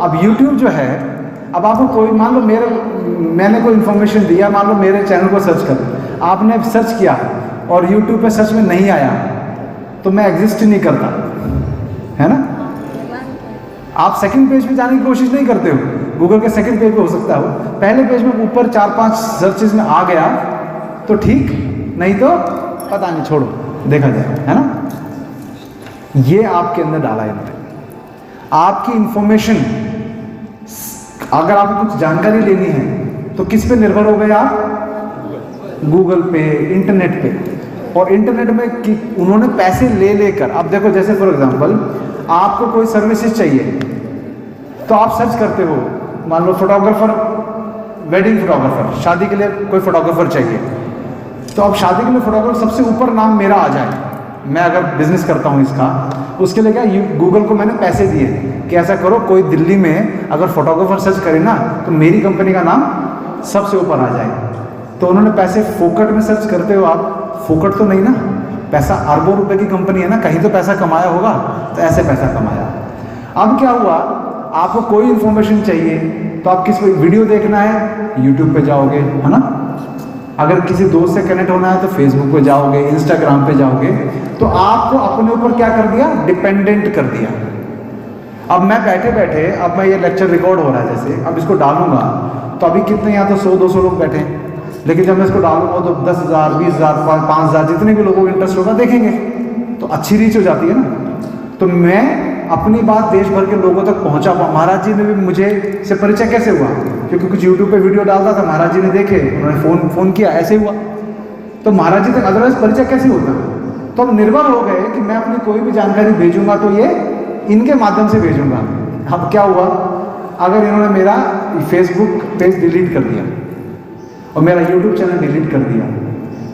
अब YouTube जो है, अब आपको कोई, मान लो मैंने कोई इन्फॉर्मेशन दिया, मान लो मेरे चैनल को सर्च कर, आपने सर्च किया और YouTube पे सर्च में नहीं आया, तो मैं एग्जिस्ट नहीं करता, है ना। आप सेकंड पेज पे जाने की कोशिश नहीं करते हो, गूगल के सेकंड पेज पे हो सकता है, पहले पेज में ऊपर 4-5 सर्चेज में आ गया तो ठीक, नहीं तो पता नहीं, छोड़ो, देखा जाए, है ना। ये आपके अंदर डाला है इन्होंने। आपकी इंफॉर्मेशन, अगर आपको कुछ जानकारी लेनी है तो किस पे निर्भर हो गए आप, गूगल पे, इंटरनेट पे। और इंटरनेट में कि उन्होंने पैसे ले लेकर, अब देखो जैसे फॉर एग्जांपल आपको कोई सर्विसेज चाहिए तो आप सर्च करते हो, मान लो फोटोग्राफर, वेडिंग फोटोग्राफर, शादी के लिए कोई फोटोग्राफर चाहिए, तो अब शादी के लिए फोटोग्राफर सबसे ऊपर नाम मेरा आ जाए, मैं अगर बिजनेस करता हूँ इसका, उसके लिए क्या गूगल को मैंने पैसे दिए कि ऐसा करो, कोई दिल्ली में अगर फोटोग्राफर सर्च करे ना तो मेरी कंपनी का नाम सबसे ऊपर आ जाए। तो उन्होंने पैसे फोकट में सर्च करते हो आप, फोकट तो नहीं ना, पैसा अरबों रुपए की कंपनी है ना, कहीं तो पैसा कमाया होगा, तो ऐसे पैसा कमाया। अब क्या हुआ, आपको कोई इन्फॉर्मेशन चाहिए तो आप किस वीडियो देखना है, यूट्यूब पे जाओगे, है ना। अगर किसी दोस्त से कनेक्ट होना है तो फेसबुक पे जाओगे, इंस्टाग्राम पे जाओगे। तो आपको अपने ऊपर क्या कर दिया, डिपेंडेंट कर दिया। अब मैं बैठे बैठे, अब मैं ये लेक्चर रिकॉर्ड हो रहा है जैसे, अब इसको डालूंगा तो अभी कितने, यहाँ तो 100-200 लोग बैठे हैं, लेकिन जब मैं इसको डालूंगा तो 10,000, 20,000, 5,000 जितने भी लोगों को इंटरेस्ट होगा देखेंगे, तो अच्छी रीच हो जाती है ना। तो मैं अपनी बात देश भर के लोगों तक पहुंचा पाऊँ। महाराज जी ने भी मुझे से परिचय कैसे हुआ, क्योंकि कुछ यूट्यूब पे वीडियो डालता था, महाराज जी ने देखे, उन्होंने फ़ोन किया, ऐसे हुआ। तो महाराज जी तक अदरवाइज परिचय कैसे होता। तो अब निर्भर हो गए कि मैं अपनी कोई भी जानकारी भेजूंगा तो ये इनके माध्यम से भेजूंगा। अब क्या हुआ, अगर इन्होंने मेरा फेसबुक पेज डिलीट कर दिया और मेरा यूट्यूब चैनल डिलीट कर दिया,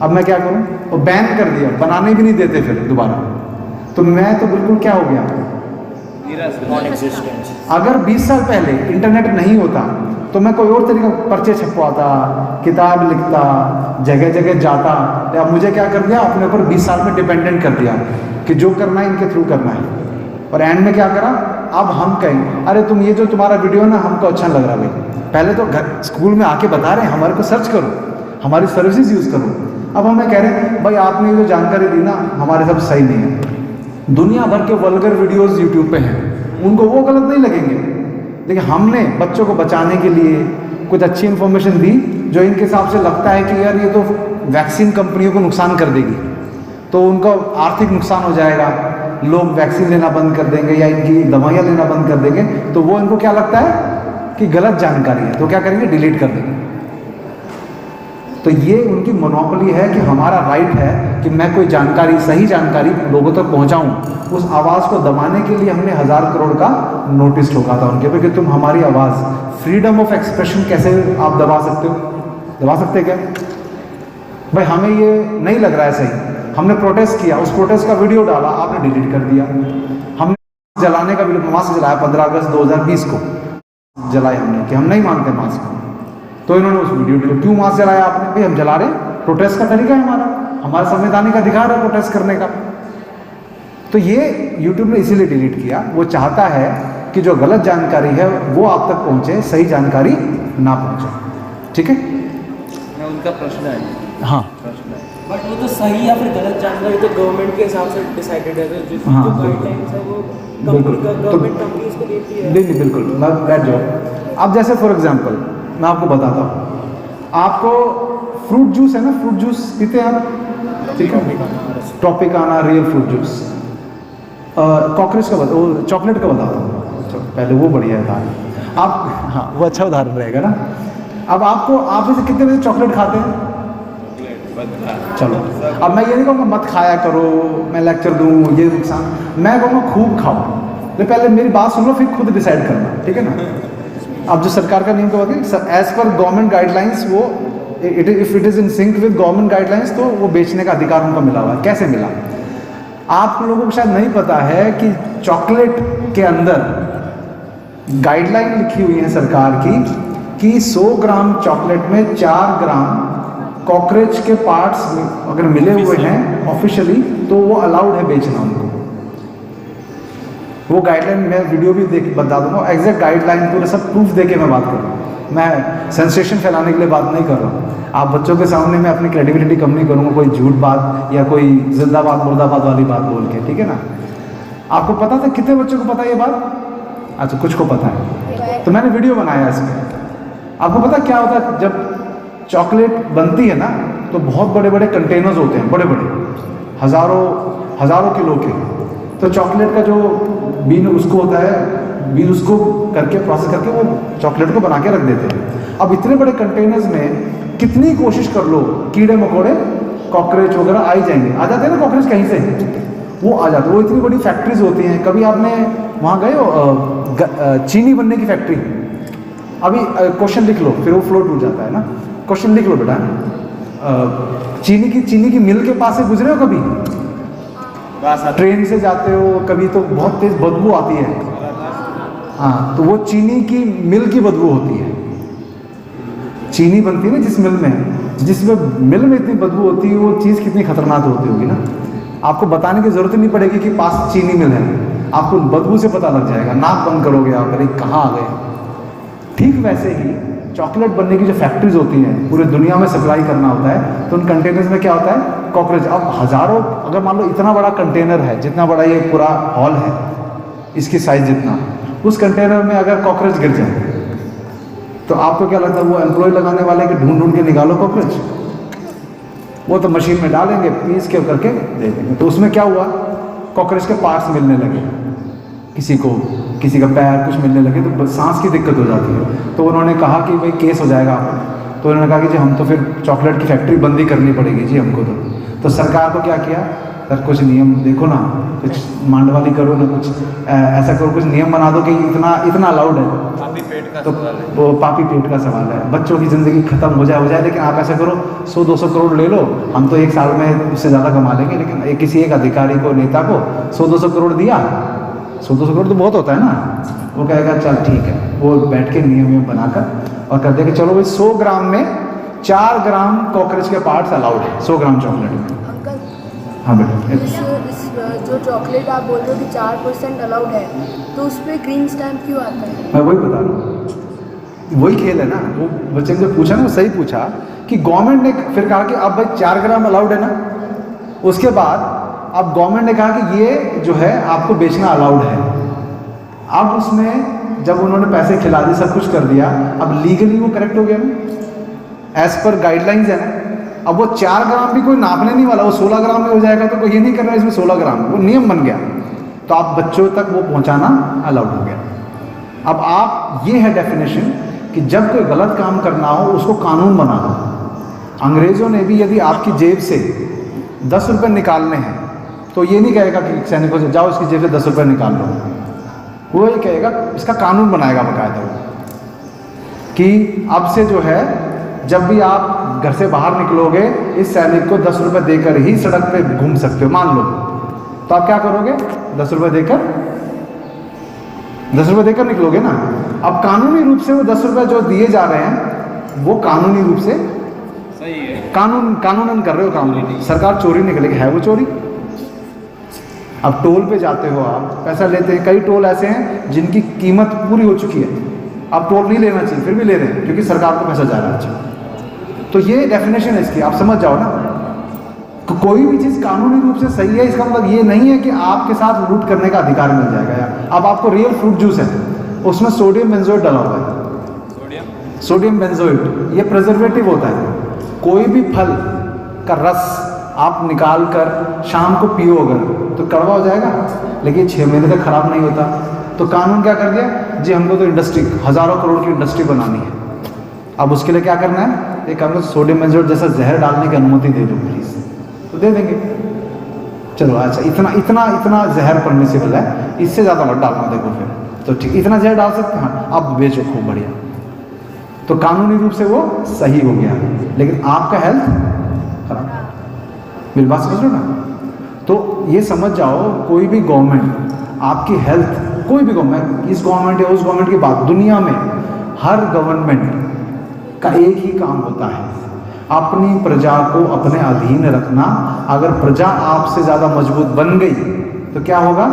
अब मैं क्या करूं, और बैन कर दिया, बनाने भी नहीं देते फिर दोबारा, तो मैं तो बिल्कुल क्या हो गया, अगर 20 साल पहले इंटरनेट नहीं होता तो मैं कोई और तरीका पर्चे छपवाता, किताब लिखता, जगह जगह जाता। या मुझे क्या कर दिया, अपने ऊपर 20 साल में डिपेंडेंट कर दिया कि जो करना है इनके थ्रू करना है। और एंड में क्या करा, अब हम कहें अरे तुम ये जो तुम्हारा वीडियो है ना हमको अच्छा लग रहा है भाई, पहले तो घर स्कूल में आके बता रहे हैं हमारे को सर्च करो, हमारी सर्विसेज यूज़ करो। अब हमें कह रहे हैं भाई आपने जो जानकारी दी ना हमारे सब सही नहीं है। दुनिया भर के वल्गर वीडियोस यूट्यूब पे हैं, उनको वो गलत नहीं लगेंगे, लेकिन हमने बच्चों को बचाने के लिए कुछ अच्छी इन्फॉर्मेशन दी जो इनके हिसाब से लगता है कि यार ये तो वैक्सीन कंपनियों को नुकसान कर देगी, तो उनका आर्थिक नुकसान हो जाएगा, लोग वैक्सीन लेना बंद कर देंगे या इनकी दवाइयाँ लेना बंद कर देंगे, तो वो इनको क्या लगता है कि गलत जानकारी है, तो क्या करेंगे, डिलीट कर देंगे। तो ये उनकी मोनोपोली है कि हमारा राइट है कि मैं कोई जानकारी, सही जानकारी लोगों तक पहुंचाऊं। उस आवाज़ को दबाने के लिए हमने 1000 करोड़ का नोटिस ठोका था उनके पे कि तुम हमारी आवाज़, फ्रीडम ऑफ एक्सप्रेशन कैसे आप दबा सकते हो, दबा सकते क्या भाई? हमें ये नहीं लग रहा है सही, हमने प्रोटेस्ट किया, उस प्रोटेस्ट का वीडियो डाला, आपने डिलीट कर दिया। हमने जलाने का वीडियो मास्क जलाया 15 अगस्त 2020 को जलाए हमने कि हम नहीं मानते मास्क को, तो इन्होंने उस वीडियो डिलीट। क्यों मास्क जलाया आपने? भाई हम जला रहे, प्रोटेस्ट का तरीका है हमारा संवैधानिक अधिकार है प्रोटेस्ट करने का। तो ये यूट्यूब ने इसीलिए डिलीट किया, वो चाहता है कि जो गलत जानकारी है वो आप तक पहुंचे, सही जानकारी ना पहुंचे। ठीक है, उनका प्रश्न है। हाँ प्रश्न है, बट वो तो सही या फिर गलत जानकारी तो गवर्नमेंट के हिसाब से डिसाइडेड है, जो हाँ, गाइडलाइंस है वो बिल्कुल, गवर्नमेंट कंपनीज को देती है। नहीं बिल्कुल, मैं बैठ जाओ। अब जैसे फॉर एग्जांपल मैं आपको बताता हूँ, आपको फ्रूट जूस है ना, फ्रूट जूस पीते हैं आप, ठीक है, Tropicana real fruit juice. Cockroach का बता, वो चॉकलेट का बताता हूँ, पहले वो बढ़िया था आप, हाँ वो अच्छा उदाहरण रहेगा ना। अब आपको, आप जैसे कितने बजे चॉकलेट खाते हैं? चलो, अब मैं ये नहीं कहूँगा मत खाया करो, मैं लेक्चर दूँ ये नुकसान, मैं कहूँगा खूब खाओ, लेकिन पहले मेरी बात सुन लो फिर खुद डिसाइड करना, ठीक है ना। अब जो सरकार का नियम क्या है, एज पर गवर्नमेंट गाइडलाइंस, वो if it is in sync with government guidelines, तो वो बेचने का अधिकार उनको मिला हुआ है। कैसे मिला? आप लोगों को शायद नहीं पता है कि चॉकलेट के अंदर गाइडलाइन लिखी हुई है सरकार की कि 100 ग्राम चॉकलेट में 4 ग्राम कॉकरोच के पार्ट्स अगर मिले हुए हैं ऑफिशियली, तो वो अलाउड है बेचना उनको। वो गाइडलाइन मैं वीडियो भी बता दूंगा, एग्जैक्ट गाइडलाइन पूरे सब प्रूफ दे के मैं बात कर रहा हूँ, मैं सेंसेशन फैलाने के लिए बात नहीं कर रहा हूँ। आप बच्चों के सामने मैं अपनी क्रेडिबिलिटी कम नहीं करूँगा कोई झूठ बात या कोई जिंदाबाद मुर्दाबाद वाली बात बोल के, ठीक है ना। आपको पता था, कितने बच्चों को पता है ये बात? अच्छा, कुछ को पता है, तो मैंने वीडियो बनाया इसमें। आपको पता क्या होता है, जब चॉकलेट बनती है ना तो बहुत बड़े बड़े कंटेनर्स होते हैं, बड़े बड़े हज़ारों किलो के। तो चॉकलेट का जो बीन उसको होता है, बीन उसको करके प्रोसेस करके वो चॉकलेट को बना के रख देते हैं। अब इतने बड़े कंटेनर्स में कितनी कोशिश कर लो, कीड़े मकोड़े कॉकरोच वगैरह आ ही जाएंगे, आ जाते हैं ना कॉकरोच कहीं से, वो आ जाते हैं। वो इतनी बड़ी फैक्ट्रीज होती हैं। कभी आपने वहाँ गए हो चीनी बनने की फैक्ट्री? अभी क्वेश्चन लिख लो, फिर वो फ्लो टूट जाता है ना। क्वेश्चन लिख लो बेटा, चीनी की मिल के पास से गुजरे हो कभी? ट्रेन से जाते हो कभी, तो बहुत तेज बदबू आती है। हाँ, तो वो चीनी की मिल की बदबू होती है। चीनी बनती है ना जिस जिसमें मिल में इतनी बदबू होती है, वो चीज़ कितनी खतरनाक होती होगी ना। आपको बताने की जरूरत नहीं पड़ेगी कि पास चीनी मिल है, आपको बदबू से पता लग जाएगा, नाक बंद करोगे आप, अरे कहाँ आ गए। ठीक वैसे ही चॉकलेट बनने की जो फैक्ट्रीज होती हैं, पूरे दुनिया में सप्लाई करना होता है, तो उन कंटेनर्स में क्या होता है, कॉकरोच। अब हज़ारों, अगर मान लो इतना बड़ा कंटेनर है, जितना बड़ा ये पूरा हॉल है, इसकी साइज जितना, उस कंटेनर में अगर कॉकरोच गिर जाए तो आपको क्या लगता है, वो एम्प्लॉय लगाने वाले के ढूंढ के निकालो कॉकरोच, वो तो मशीन में डालेंगे, पीस के करके दे देंगे। तो उसमें क्या हुआ, कॉकरोच के पार्ट्स मिलने लगे, किसी का पैर कुछ मिलने लगे, तो सांस की दिक्कत हो जाती है। तो उन्होंने कहा कि भाई केस हो जाएगा आपको। तो उन्होंने कहा कि जी हम तो फिर चॉकलेट की फैक्ट्री बंद ही करनी पड़ेगी जी हमको। तो सरकार को क्या किया, सर कुछ नियम देखो ना, कुछ मांडवाली करो ना, कुछ ऐसा करो, कुछ नियम बना दो कि इतना अलाउड है। पापी पेट का तो सवाल है। वो पापी पेट का सवाल है, बच्चों की ज़िंदगी खत्म हो जाए, लेकिन आप ऐसा करो 100-200 करोड़ ले लो, हम तो एक साल में उससे ज़्यादा कमा लेंगे। लेकिन किसी एक अधिकारी को, नेता को 100-200 करोड़ दिया, 100-200 करोड़ तो बहुत होता है ना, वो कहेगा चल ठीक है, वो बैठ के नियम बनाकर और कर देगा, चलो भाई 100 ग्राम में 4 ग्राम कॉकरोच के पार्ट्स अलाउड है 100 ग्राम चॉकलेट में। अंकल, हाँ बेटा, इस जो चॉकलेट आप बोल रहे हो कि 4% अलाउड है, तो उस पर ग्रीन स्टैम्प क्यों आता है? मैं वही बता रहा हूँ, वही खेल है ना, वो बच्चे ने जो पूछा ना वो सही पूछा कि गवर्नमेंट ने फिर कहा कि अब भाई 4 ग्राम अलाउड है ना, उसके बाद अब गवर्नमेंट ने कहा कि ये जो है आपको बेचना अलाउड है। अब उसमें जब उन्होंने पैसे खिला दिए, सब कुछ कर दिया, अब लीगली वो करेक्ट हो गया ना, एज पर गाइडलाइंस है ना। अब वो 4 ग्राम भी कोई नापने नहीं वाला, वो 16 ग्राम में हो जाएगा, तो कोई ये नहीं कर रहा है इसमें 16 ग्राम, वो नियम बन गया, तो आप बच्चों तक वो पहुंचाना अलाउड हो गया। अब आप, ये है डेफिनेशन कि जब कोई गलत काम करना हो उसको कानून बना दो। अंग्रेज़ों ने भी यदि आपकी जेब से 10 रुपये निकालने हैं तो ये नहीं कहेगा कि सैनिकों से जाओ इसकी जेब से 10 रुपये निकाल लो, वो ये कहेगा, इसका कानून बनाएगा बाकायदा कि अब से जो है जब भी आप घर से बाहर निकलोगे इस सैनिक को 10 रुपये देकर ही सड़क पे घूम सकते हो, मान लो, तो आप क्या करोगे? 10 रुपये देकर निकलोगे ना। अब कानूनी रूप से वो 10 रुपये जो दिए जा रहे हैं वो कानूनी रूप से सही है, कानूनन कर रहे हो काम, सरकार चोरी नहीं करेगी, है वो चोरी। अब टोल पे जाते हो, आप पैसा लेते हैं, कई टोल ऐसे हैं जिनकी कीमत पूरी हो चुकी है, अब टोल नहीं लेना चाहिए, फिर भी ले रहे हैं क्योंकि सरकार को पैसा जा रहा है। तो ये डेफिनेशन है इसकी, आप समझ जाओ ना। तो कोई भी चीज़ कानूनी रूप से सही है, इसका मतलब ये नहीं है कि आपके साथ लूट करने का अधिकार मिल जाएगा यार। अब आपको रियल फ्रूट जूस है, उसमें सोडियम बेंजोएट डाला हुआ है, सोडियम बेंजोएट, ये प्रिजर्वेटिव होता है। कोई भी फल का रस आप निकाल कर शाम को पियो अगर, तो कड़वा हो जाएगा, लेकिन 6 महीने तक खराब नहीं होता। तो कानून क्या कर दिया जी, हमको तो इंडस्ट्री, हज़ारों करोड़ की इंडस्ट्री बनानी है, अब उसके लिए क्या करना है, एक हमको सोडियम बेंजोएट जैसा जहर डालने की अनुमति दे दो प्लीज़, तो दे देंगे। चलो अच्छा, इतना जहर परमिसिबल है, इससे ज़्यादा मत डालना, देखो फिर तो ठीक, इतना जहर डाल सकते हैं, हाँ अब बेचो खूब बढ़िया। तो कानूनी रूप से वो सही हो गया, लेकिन आपका हेल्थ खराब। मेरी बात समझ लो ना। तो ये समझ जाओ, कोई भी गवर्नमेंट आपकी हेल्थ, कोई भी गवर्नमेंट, इस गवर्नमेंट या उस गवर्नमेंट की बात, दुनिया में हर गवर्नमेंट का एक ही काम होता है, अपनी प्रजा को अपने अधीन रखना। अगर प्रजा आपसे ज़्यादा मजबूत बन गई तो क्या होगा,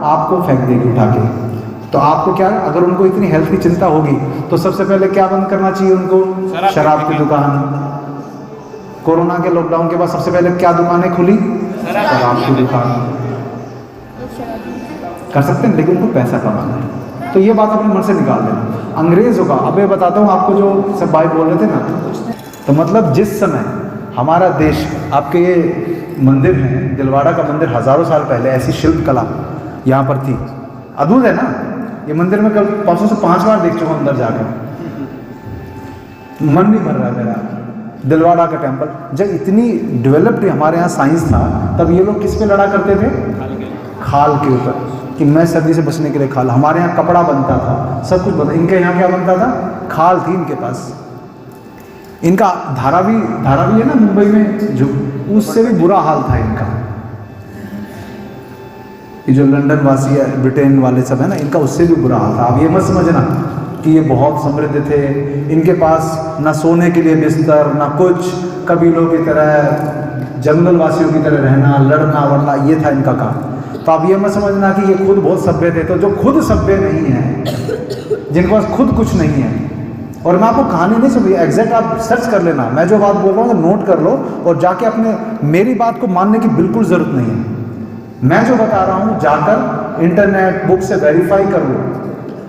आपको फेंक देगी उठा के। तो आपको क्या, अगर उनको इतनी हेल्थ की चिंता होगी तो सबसे पहले क्या बंद करना चाहिए उनको? शराब की दुकान। कोरोना के लॉकडाउन के बाद सबसे पहले क्या दुकानें खुली? शराब की दुकान। कर सकते हैं, लेकिन उनको पैसा कमाना है। तो ये बात अपने मन से निकाल देना। अंग्रेज़ों का, अब मैं बताता हूँ आपको, जो सब भाई बोल रहे थे ना, तो मतलब जिस समय हमारा देश, आपके ये मंदिर हैं, दिलवाड़ा का मंदिर, हज़ारों साल पहले ऐसी शिल्प कला यहाँ पर थी, अद्भुत है ना। ये मंदिर में कल 500 से 5 बार देख चुका हूँ अंदर जाकर, मन नहीं भर रहा है मेरा। दिलवाड़ा का टेम्पल, जब इतनी डेवलप्ड हमारे यहाँ साइंस था, तब ये लोग किस पे लड़ा करते थे? खाल के ऊपर, कि मैं सर्दी से बचने के लिए खाल। हमारे यहाँ कपड़ा बनता था, सब कुछ बनता, इनके यहाँ क्या बनता था? खाल थी इनके पास। इनका धारावी है ना मुंबई में, जो उससे भी बुरा हाल था इनका। ये जो लंदन वासी है, ब्रिटेन वाले सब है ना, इनका उससे भी बुरा हाल था। आप ये मत समझना कि ये बहुत समृद्ध थे, इनके पास ना सोने के लिए बिस्तर, ना कुछ, कबीलों की तरह, जंगल वासियों की तरह रहना, लड़ना वरना, ये था इनका काम। तो आप ये मत समझना कि ये खुद बहुत सभ्य थे। तो जो खुद सभ्य नहीं है, जिनके पास खुद कुछ नहीं है, और मैं आपको कहानी नहीं सुनी, एग्जैक्ट आप सर्च कर लेना, मैं जो बात बोल रहा हूँ नोट कर लो, और जाके अपने, मेरी बात को मानने की बिल्कुल ज़रूरत नहीं है। मैं जो बता रहा हूँ जाकर इंटरनेट बुक से वेरीफाई कर लो।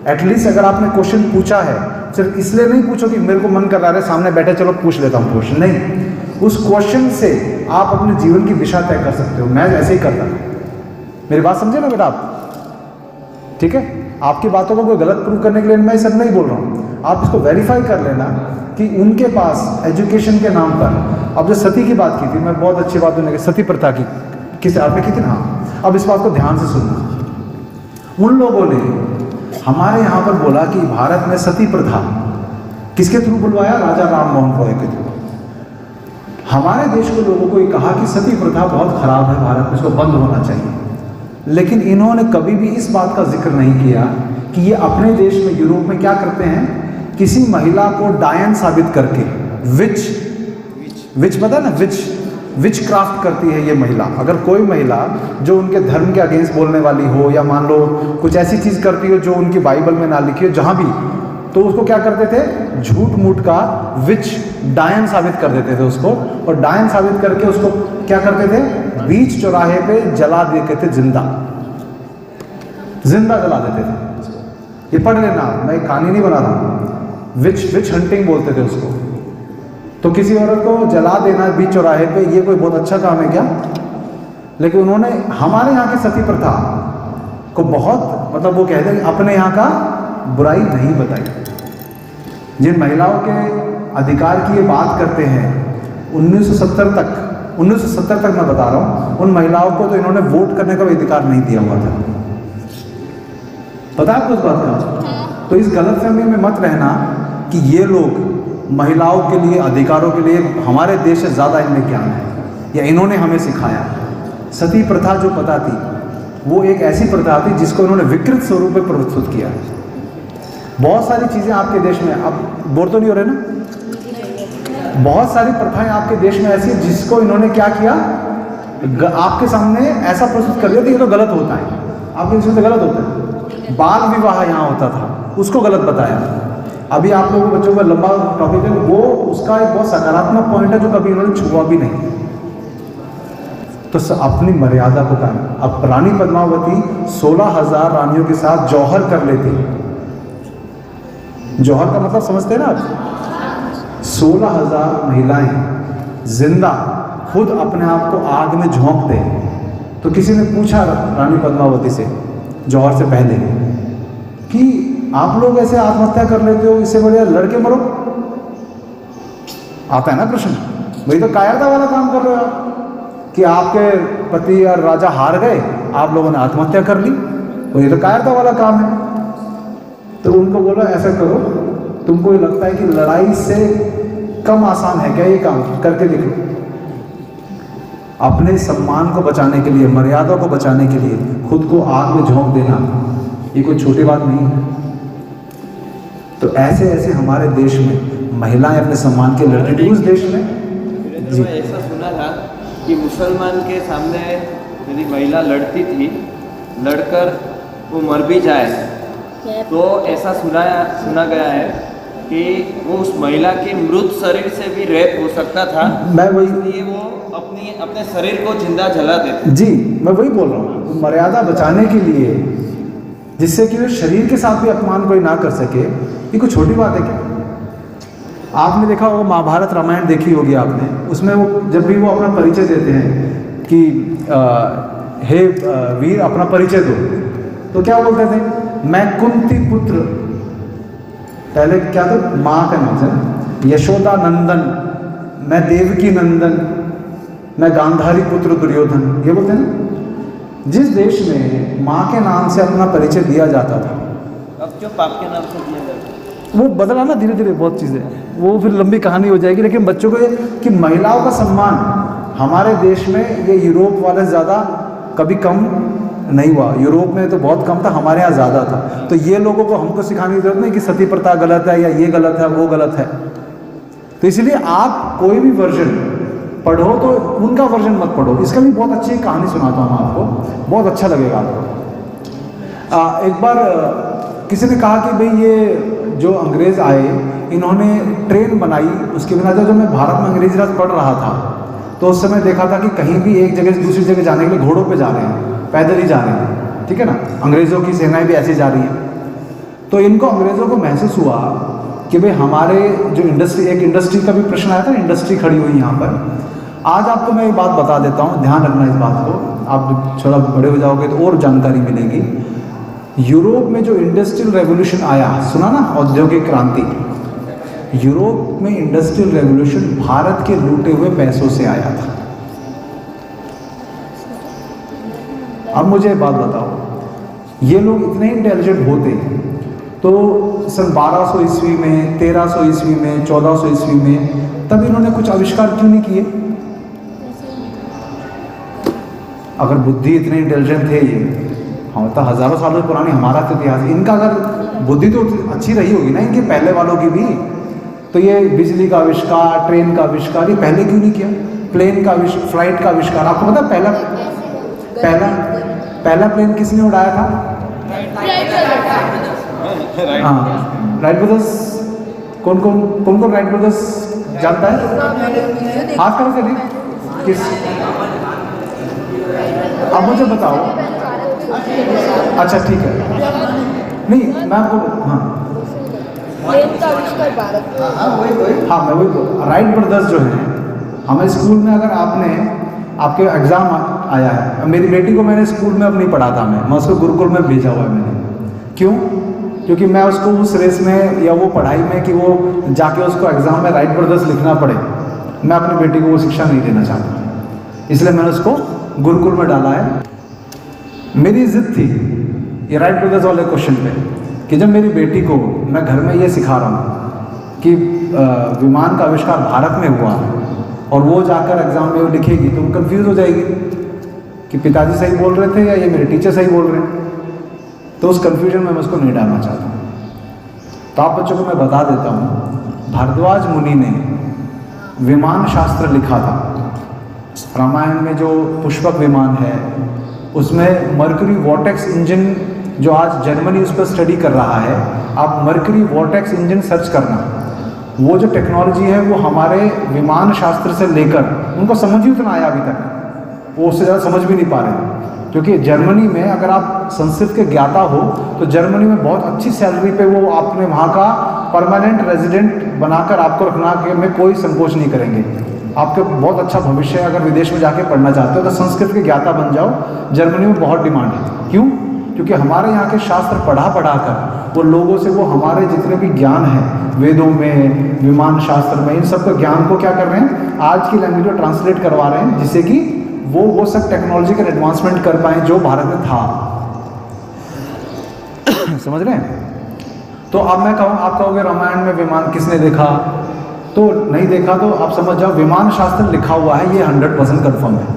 एटलीस्ट अगर आपने क्वेश्चन पूछा है, सिर्फ इसलिए नहीं पूछो कि मेरे को मन कर रहा है सामने बैठे चलो पूछ लेता हूँ क्वेश्चन, नहीं, उस क्वेश्चन से आप अपने जीवन की दिशा तय कर सकते हो। मैं ऐसे ही करता, मेरी बात समझे ना बेटा आप, ठीक है? आपकी बातों को कोई गलत प्रूव करने के लिए मैं सब नहीं बोल रहा हूँ, आप इसको वेरीफाई कर लेना कि उनके पास एजुकेशन के नाम पर, अब जो सती की बात की थी, मैं बहुत अच्छी बात उन्होंने, सती प्रथा की, किस आपने की थी ना, अब इस बात को ध्यान से सुनना। उन लोगों ने हमारे यहाँ पर बोला कि भारत में सती प्रथा, किसके थ्रू बुलवाया? राजा राम मोहन रॉय के थ्रू। हमारे देश के लोगों को ये कहा कि सती प्रथा बहुत खराब है, भारत में इसको बंद होना चाहिए। लेकिन इन्होंने कभी भी इस बात का जिक्र नहीं किया कि ये अपने देश में, यूरोप में क्या करते हैं, किसी महिला को डायन साबित करके, विच पता ना, विच क्राफ्ट करती है ये महिला। अगर कोई महिला जो उनके धर्म के अगेंस्ट बोलने वाली हो, या मान लो कुछ ऐसी चीज़ करती हो जो उनकी बाइबल में ना लिखी हो, जहाँ भी, तो उसको क्या करते थे, झूठ मूठ का विच डायन साबित कर देते थे उसको, और डायन साबित करके उसको क्या करते थे, बीच चौराहे पे जला देते थे, जिंदा जला देते थे। ये पढ़ लेना, मैं कहानी नहीं बना रहा, विच हंटिंग बोलते थे उसको। तो किसी औरत को जला देना बीच चौराहे पे, ये कोई बहुत अच्छा काम है क्या? लेकिन उन्होंने हमारे यहाँ की सती प्रथा को बहुत, मतलब वो कहते हैं अपने यहाँ का बुराई नहीं बताई। जिन महिलाओं के अधिकार की ये बात करते हैं 1970 तक मैं बता रहा हूँ, उन महिलाओं को तो इन्होंने वोट करने का भी अधिकार नहीं दिया हुआ था। पता है आपको इस बात का? तो इस गलतफहमी में मत रहना कि ये लोग महिलाओं के लिए, अधिकारों के लिए हमारे देश से ज़्यादा इनमें ज्ञान है या इन्होंने हमें सिखाया। सती प्रथा जो पता थी वो एक ऐसी प्रथा थी जिसको इन्होंने विकृत स्वरूप में प्रस्तुत किया। बहुत सारी चीज़ें आपके देश में, अब बोर तो नहीं हो रहे ना, बहुत सारी प्रथाएं आपके देश में ऐसी है जिसको इन्होंने क्या किया, आपके सामने ऐसा प्रस्तुत कर दिया कि ये तो गलत होता है, आपके देश में तो गलत होता है। बाल विवाह यहाँ होता था, उसको गलत बताया। अभी आप लोगों को बच्चों का लंबा टॉपिक है, वो उसका एक बहुत सकारात्मक पॉइंट है जो कभी इन्होंने छुआ भी नहीं। तो अपनी मर्यादा को कायम। अब रानी पद्मावती 16,000 रानियों के साथ जौहर कर लेती। जौहर का मतलब समझते हैं ना आप? 16,000 महिलाएं जिंदा खुद अपने आप को आग में झोंक दे। तो किसी ने पूछा रानी पद्मावती से जौहर से पहले कि आप लोग ऐसे आत्महत्या कर लेते हो, इससे बढ़िया लड़के मरो। आता है ना प्रश्न? वही तो कायरता वाला काम कर रहे हो आप कि आपके पति और राजा हार गए, आप लोगों ने आत्महत्या कर ली, तो ये तो कायरता वाला काम है। तो उनको बोला ऐसा करो, तुमको ये लगता है कि लड़ाई से कम आसान है क्या ये काम? करके देखो। अपने सम्मान को बचाने के लिए, मर्यादा को बचाने के लिए खुद को आग में झोंक देना ये कोई छोटी बात नहीं है। तो ऐसे ऐसे हमारे देश में महिलाएं अपने सम्मान के लड़ती थी। उस देश में जी ऐसा सुना था कि मुसलमान के सामने यदि महिला लड़ती थी, लड़कर वो मर भी जाए तो ऐसा सुना गया है कि वो उस महिला के मृत शरीर से भी रेप हो सकता था। मैं वही, इसलिए वो अपने शरीर को जिंदा जला देते। जी मैं वही बोल रहा हूँ, मर्यादा बचाने के लिए, जिससे कि वो शरीर के साथ भी अपमान कोई ना कर सके। ये कोई छोटी बात है क्या? आपने देखा होगा, महाभारत रामायण देखी होगी आपने, उसमें वो जब भी वो अपना परिचय देते हैं कि हे वीर अपना परिचय दो, तो क्या बोलते थे? मैं कुंती पुत्र, पहले क्या था, माँ का नाम से, यशोदा नंदन, मैं देवकी नंदन, मैं गांधारी पुत्र दुर्योधन, ये बोलते हैं ना। जिस देश में माँ के नाम से अपना परिचय दिया जाता था, अब जो पाप के नाम से दिया जाता है वो बदला ना धीरे धीरे बहुत चीज़ें, वो फिर लंबी कहानी हो जाएगी। लेकिन बच्चों को ये कि महिलाओं का सम्मान हमारे देश में, ये यूरोप वाले से ज़्यादा कभी कम नहीं हुआ। यूरोप में तो बहुत कम था, हमारे यहाँ ज़्यादा था। तो ये लोगों को हमको सिखाने की जरूरत नहीं कि सती प्रथा गलत है या ये गलत है वो गलत है। तो इसलिए आप कोई भी वर्जन पढ़ो तो उनका वर्जन मत पढ़ो। इसका भी बहुत अच्छी कहानी सुनाता हूँ आपको, बहुत अच्छा लगेगा आपको। एक बार किसी ने कहा कि भाई ये जो अंग्रेज़ आए, इन्होंने ट्रेन बनाई, उसके बिना जब मैं भारत में अंग्रेजी राज पढ़ रहा था तो उस समय देखा था कि कहीं भी एक जगह से दूसरी जगह जाने के लिए घोड़ों पे जा रहे हैं, पैदल ही जा रहे हैं, ठीक है ना। अंग्रेज़ों की सेनाएं भी ऐसे जा रही हैं। तो इनको, अंग्रेज़ों को महसूस हुआ कि भाई हमारे जो इंडस्ट्री, एक इंडस्ट्री का भी प्रश्न आया था, इंडस्ट्री खड़ी हुई यहाँ पर। आज आपको मैं एक बात बता देता हूँ, ध्यान रखना इस बात को, आप थोड़ा बड़े हो जाओगे तो और जानकारी मिलेगी। यूरोप में जो इंडस्ट्रियल रेवोल्यूशन आया, सुना ना, औद्योगिक क्रांति, यूरोप में इंडस्ट्रियल रेवोल्यूशन भारत के लूटे हुए पैसों से आया था। अब मुझे एक बात बताओ, ये लोग इतने इंटेलिजेंट होते तो सन 1200 ईस्वी में, 1300 ईस्वी में, 1400 ईस्वी में तब इन्होंने कुछ आविष्कार क्यों नहीं किए? अगर बुद्धि इतने इंटेलिजेंट थे ये, हम तो हज़ारों सालों पुरानी हमारा तो इतिहास, इनका अगर बुद्धि तो अच्छी रही होगी ना इनके पहले वालों की भी, तो ये बिजली का आविष्कार, ट्रेन का आविष्कार ये पहले क्यों नहीं किया? प्लेन का फ्लाइट का आविष्कार, आपको पता पहला प्लेन किसने उड़ाया था? हाँ, राइट ब्रदर्स कौन कौन राइट ब्रदर्स जानता है? हाथ करो चलिए। किस, अब मुझे बताओ। अच्छा ठीक है, नहीं मैं आपको, हाँ प्लेन का आविष्कार भारत में। हाँ मैं वही बोल, राइट ब्रदर्स जो हैं, हमें स्कूल में अगर आपके एग्ज़ाम आया है, मेरी बेटी को मैंने स्कूल में अब नहीं पढ़ा था, मैं उसको गुरुकुल में भेजा हुआ है मैंने। क्यों? क्योंकि मैं उसको उस रेस में या वो पढ़ाई में कि वो जाके उसको एग्ज़ाम में राइट ब्रदर्स लिखना पड़े, मैं अपनी बेटी को वो शिक्षा नहीं देना चाहता, इसलिए मैंने उसको गुरुकुल में डाला है। मेरी ज़िद थी ये राइट ब्रदर्स वाले क्वेश्चन पे कि जब मेरी बेटी को मैं घर में ये सिखा रहा हूँ कि विमान का आविष्कार भारत में हुआ और वो जाकर एग्ज़ाम में वो लिखेगी तो वो कंफ्यूज हो जाएगी कि पिताजी सही बोल रहे थे या ये मेरे टीचर सही बोल रहे हैं, तो उस कंफ्यूजन में मैं उसको नहीं डालना चाहता हूँ। तो आप बच्चों को मैं बता देता हूँ, भारद्वाज मुनि ने विमान शास्त्र लिखा था। रामायण में जो पुष्पक विमान है उसमें मर्क्यूरी वॉर्टेक्स इंजन, जो आज जर्मनी उस पर स्टडी कर रहा है, आप मर्क्यूरी वॉर्टेक्स इंजन सर्च करना, वो जो टेक्नोलॉजी है वो हमारे विमान शास्त्र से लेकर, उनको समझ ही उतना आया अभी तक, वो उससे ज़्यादा समझ भी नहीं पा रहे। क्योंकि जर्मनी में अगर आप संस्कृत के ज्ञाता हो तो जर्मनी में बहुत अच्छी सैलरी पे वो आपने वहाँ का परमानेंट रेजिडेंट बनाकर आपको रखना के में कोई संकोच नहीं करेंगे। आपके बहुत अच्छा भविष्य है, अगर विदेश में जाके पढ़ना चाहते हो तो संस्कृत के ज्ञाता बन जाओ, जर्मनी में बहुत डिमांड है। क्यों? क्योंकि हमारे यहाँ के शास्त्र पढ़ा कर वो लोगों से वो हमारे जितने भी ज्ञान है वेदों में, विमान शास्त्र में, इन सब के ज्ञान को क्या कर रहे हैं, आज की लैंग्वेज में ट्रांसलेट करवा रहे हैं, जिससे कि वो सब टेक्नोलॉजिकल एडवांसमेंट कर पाए जो भारत में था। समझ रहे हैं? तो अब मैं कहूँ, आप कहोगे रामायण में विमान किसने देखा, तो नहीं देखा तो आप समझ जाओ विमान शास्त्र लिखा हुआ है, ये 100% कन्फर्म है।